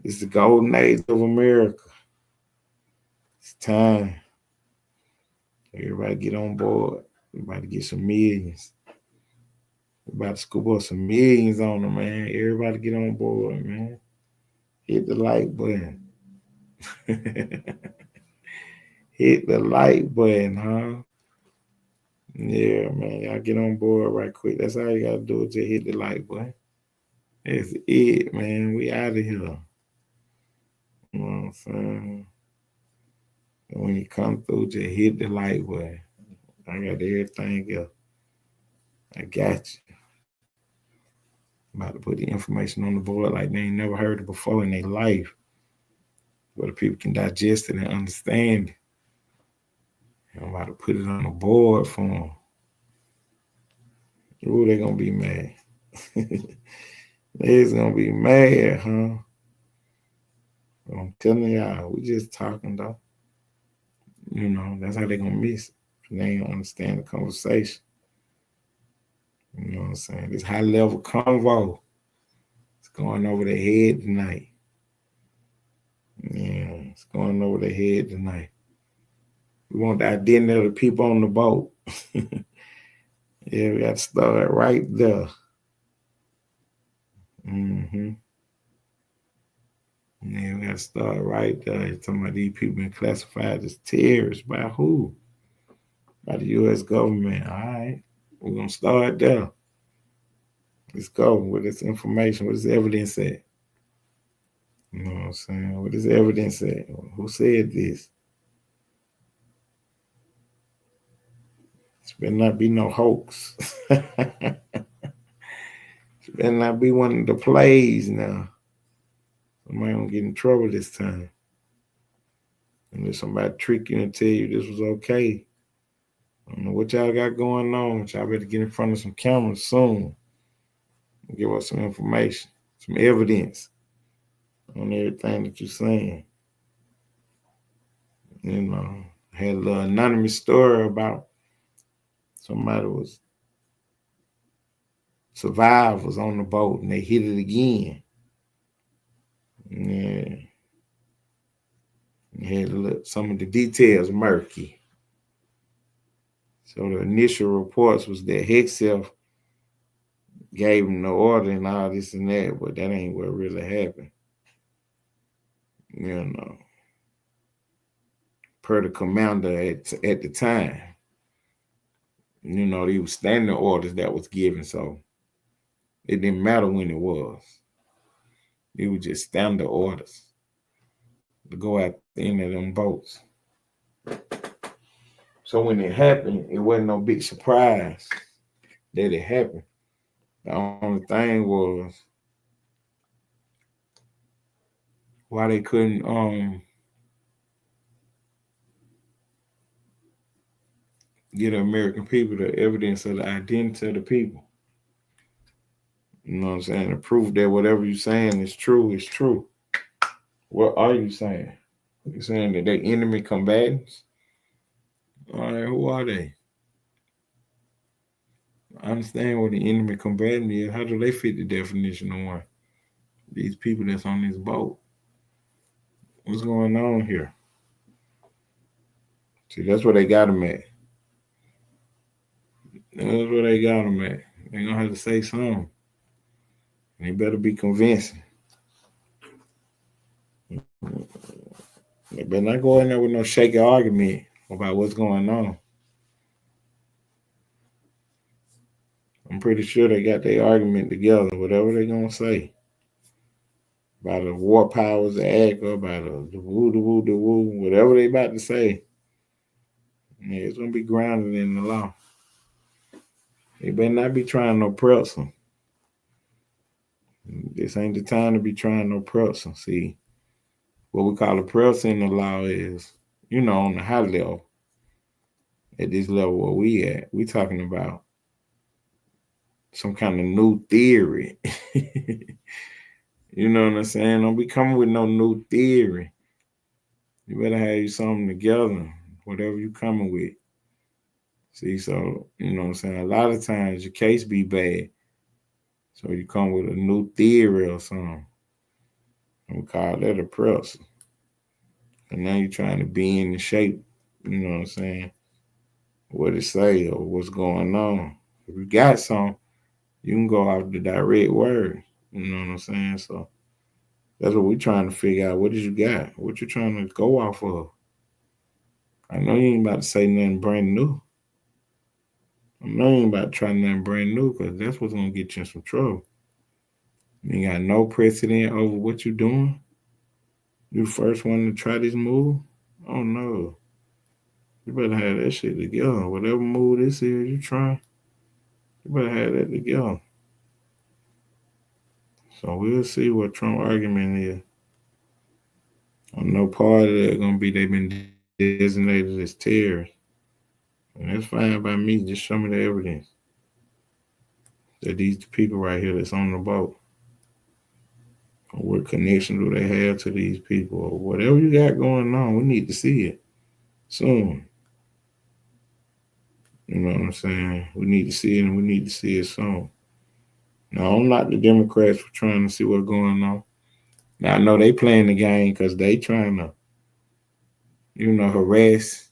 It's the golden age of America. It's time. Everybody get on board. Everybody get some millions. Everybody scoop up some millions on them, man. Everybody get on board, man. Hit the like button. Hit the like button, huh? Yeah, man. Y'all get on board right quick. That's all you gotta do is just hit the like button. That's it, man. We out of here. You know what I'm saying? And when you come through, just hit the like button. I got everything else. I got you. about to put the information on the board like they ain't never heard it before in their life, where the people can digest it and understand it. I'm about to put it on the board for them. Ooh, they're gonna be mad. They's gonna be mad, huh? I'm telling y'all, we just talking though. You know, that's how they gonna miss it. They ain't understand the conversation. You know what I'm saying? This high level convo. It's going over their head tonight. Yeah, it's going over their head tonight. We want the identity of the people on the boat. Yeah, we got to start right there. Mm-hmm. Yeah, we got to start right there. You're talking about these people being classified as terrorists by who? By the U.S. government. All right, we're going to start there. Let's go with this information. What is the evidence at? You know what I'm saying? What is the evidence at? Who said this? It better not be no hoax. It better not be one of the plays now. Somebody gonna get in trouble this time. Unless somebody trick you and tell you this was okay. I don't know what y'all got going on, but y'all better get in front of some cameras soon. Give us some information, some evidence on everything that you're saying. You know, I had a little anonymous story about somebody was survivors on the boat and they hit it again. Yeah. Had to look, some of the details murky. So the initial reports was that Hexelf gave him the order and all this and that, but that ain't what really happened. You know, per the commander at the time. You know, they were standing orders that was given, so it didn't matter when it was. It was just standard orders to go out the end of them boats. So when it happened, it wasn't no big surprise that it happened. The only thing was why they couldn't get the American people the evidence of the identity of the people. You know what I'm saying? To prove that whatever you're saying is true, is true. What are you saying? You're saying that they enemy combatants? All right, who are they? I understand what the enemy combatant is. How do they fit the definition of one? These people that's on this boat. What's going on here? See, that's where they got them at. That's where they got them at. They're going to have to say something. They better be convincing. They better not go in there with no shaky argument about what's going on. I'm pretty sure they got their argument together, whatever they're going to say. About the war powers act or about the woo, whatever they about to say. Yeah, it's going to be grounded in the law. They better not be trying no pretzel. This ain't the time to be trying no pretzel. See, what we call a pretzel in the law is, you know, on the high level, at this level where we at, we talking about some kind of new theory. You know what I'm saying? Don't be coming with no new theory. You better have you something together, whatever you coming with. See, so, you know what I'm saying? A lot of times your case be bad. So you come with a new theory or something. And we call that a pretzel. And now you're trying to be in the shape, you know what I'm saying? What it say or what's going on. If you got some, you can go off the direct word. You know what I'm saying? So that's what we're trying to figure out. What did you got? What you trying to go off of? I know you ain't about to say nothing brand new. I know you ain't about to try nothing brand new because that's what's going to get you in some trouble. You got no precedent over what you're doing. You the first one to try this move? Oh, no. You better have that shit together. Whatever move this is you trying, you better have that together. So we'll see what Trump argument is. On no part of that gonna be they've been designated as terrorists. And that's fine by me. Just show me the evidence that these people right here that's on the boat. What connection do they have to these people? Or whatever you got going on, we need to see it soon. You know what I'm saying? We need to see it, and we need to see it soon. Now, I'm not the Democrats for trying to see what's going on. Now, I know they playing the game because they trying to, harass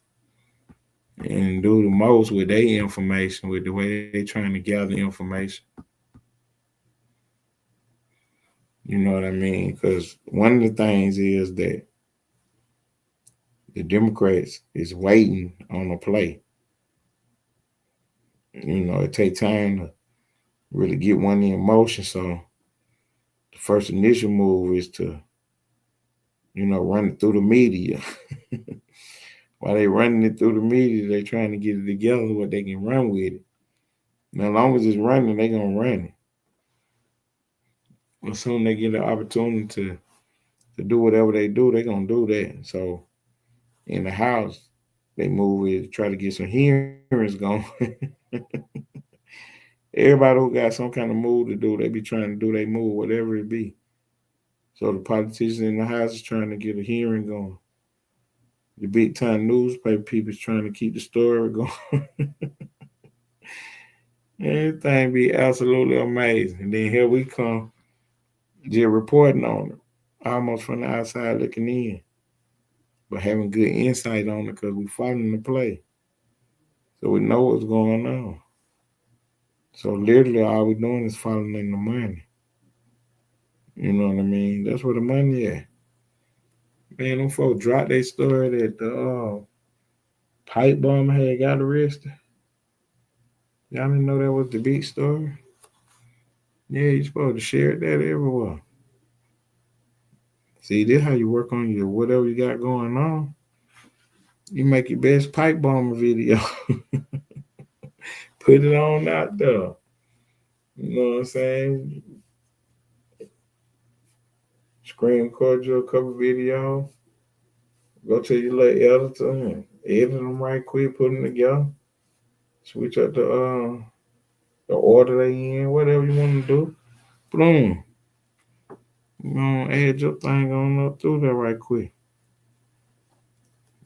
and do the most with their information, with the way they trying to gather information. You know what I mean? Because one of the things is that the Democrats is waiting on a play. It takes time to really get one in motion. So the first initial move is to, run it through the media. While they running it through the media, they trying to get it together what they can run with it. Now, as long as it's running, they gonna run it. As soon as they get the opportunity to do whatever they do, they gonna do that. So in the House, they move is try to get some hearings going. Everybody who got some kind of move to do, they be trying to do their move, whatever it be. So the politicians in the House is trying to get a hearing going. The big time newspaper people is trying to keep the story going. Everything be absolutely amazing. And then here we come, just reporting on it, almost from the outside looking in, but having good insight on it because we following the play. So we know what's going on. So literally all we doing is following the money. You know what I mean? That's where the money at. Man, them folks dropped their story that the pipe bomber had got arrested. Y'all didn't know that was the big story? Yeah, you supposed to share that everywhere. See, this how you work on your whatever you got going on. You make your best pipe bomber video. Put it on out there. You know what I'm saying? Screen record your cover video. Go to your little editor and edit them right quick, put them together. Switch up the order they in, whatever you want to do. Boom. You gonna add your thing on up through there right quick.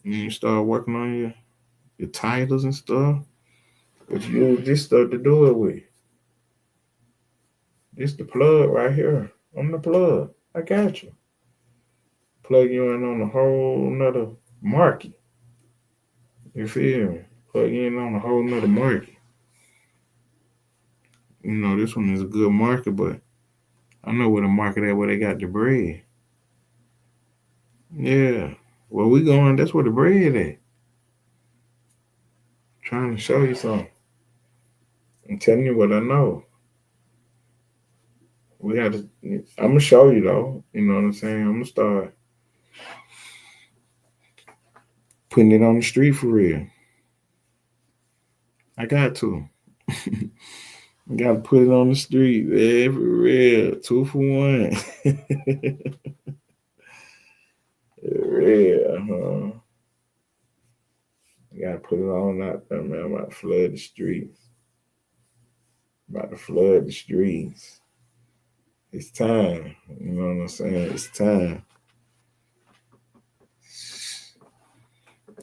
And you start working on your titles and stuff. But you use this stuff to do it with. This the plug right here. I'm the plug. I got you. Plug you in on a whole nother market. You feel me? Plug in on a whole nother market. This one is a good market, but I know where the market at, where they got the bread. Yeah. Where we going, that's where the bread at. Trying to show you something. I'm telling you what I know. I'm gonna show you though. You know what I'm saying? I'm gonna start putting it on the street for real. I got to. I got to put it on the street, man, for real. 2 for 1. Real, huh? I got to put it on out there, man. I'm about to flood the streets. It's time. You know what I'm saying? It's time.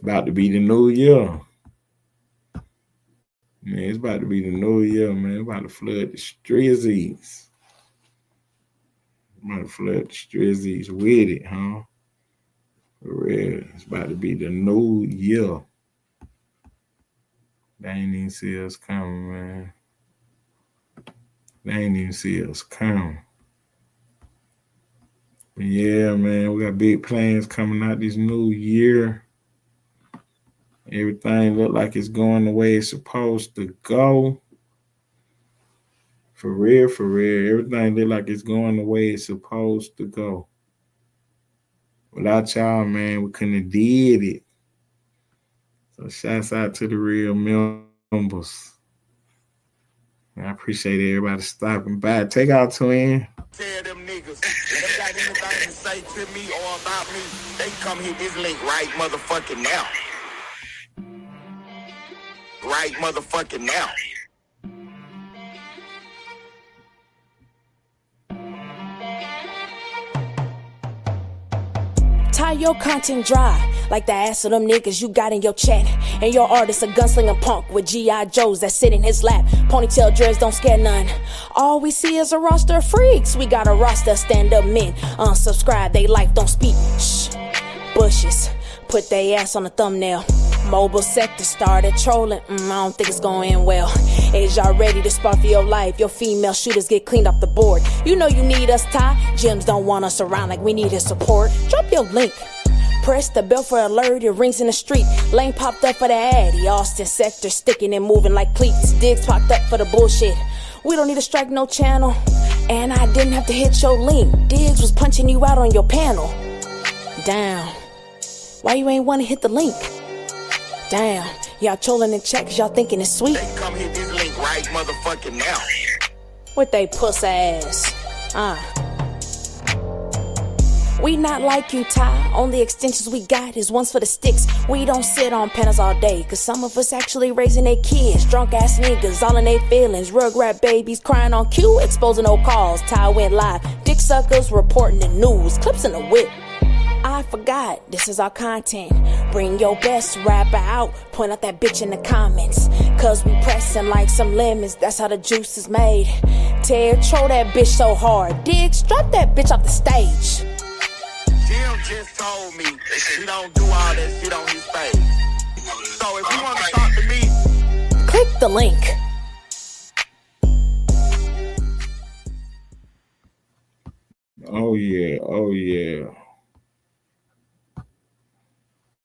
About to be the new year. Man, it's about to be the new year, man. About to flood the streets. About to flood the streets with it, huh? For real. It's about to be the new year. They ain't even see us coming, man. They ain't even see us coming. But yeah, man, we got big plans coming out this new year. Everything look like it's going the way it's supposed to go. For real, for real. Everything look like it's going the way it's supposed to go. Without y'all, man, we couldn't have did it. So shouts out to the real members. I appreciate everybody stopping by. Take out twin.
Tell them niggas, if they got anything to say to me or about me, they can come hit this link right motherfucking now. Right motherfucking now.
Tie your content dry, like the ass of them niggas you got in your chat. And your artist a gunslinger punk with G.I. Joes that sit in his lap. Ponytail dreads don't scare none. All we see is a roster of freaks. We got a roster of stand-up men. Unsubscribe, they life don't speak. Shh, bushes, put they ass on the thumbnail. Mobile sector started trolling, I don't think it's gonna end well. Is y'all ready to spar for your life? Your female shooters get cleaned off the board. You know you need us, Ty. Gyms don't want us around like we need his support. Drop your link. Press the bell for alert, it rings in the street. Lane popped up for the addy. Austin sector sticking and moving like cleats. Diggs popped up for the bullshit. We don't need to strike no channel. And I didn't have to hit your link. Diggs was punching you out on your panel. Damn. Why you ain't wanna hit the link? Damn, y'all trolling in chat cause y'all thinking it's sweet.
They come hit this link right motherfucking now.
With they puss ass. We not like you, Ty. Only extensions we got is ones for the sticks. We don't sit on panels all day, cause some of us actually raising their kids. Drunk ass niggas, all in their feelings. Rugrat babies crying on cue, exposing no calls. Ty went live. Dick suckers reporting the news. Clips in the whip. I forgot, this is our content. Bring your best rapper out. Point out that bitch in the comments. Cause we pressing like some lemons. That's how the juice is made. Ted, troll that bitch so hard. Diggs, drop that bitch off the stage.
Jim just told me he don't do all that shit on his page. So if you want to talk to me,
click the link.
Oh yeah, oh yeah.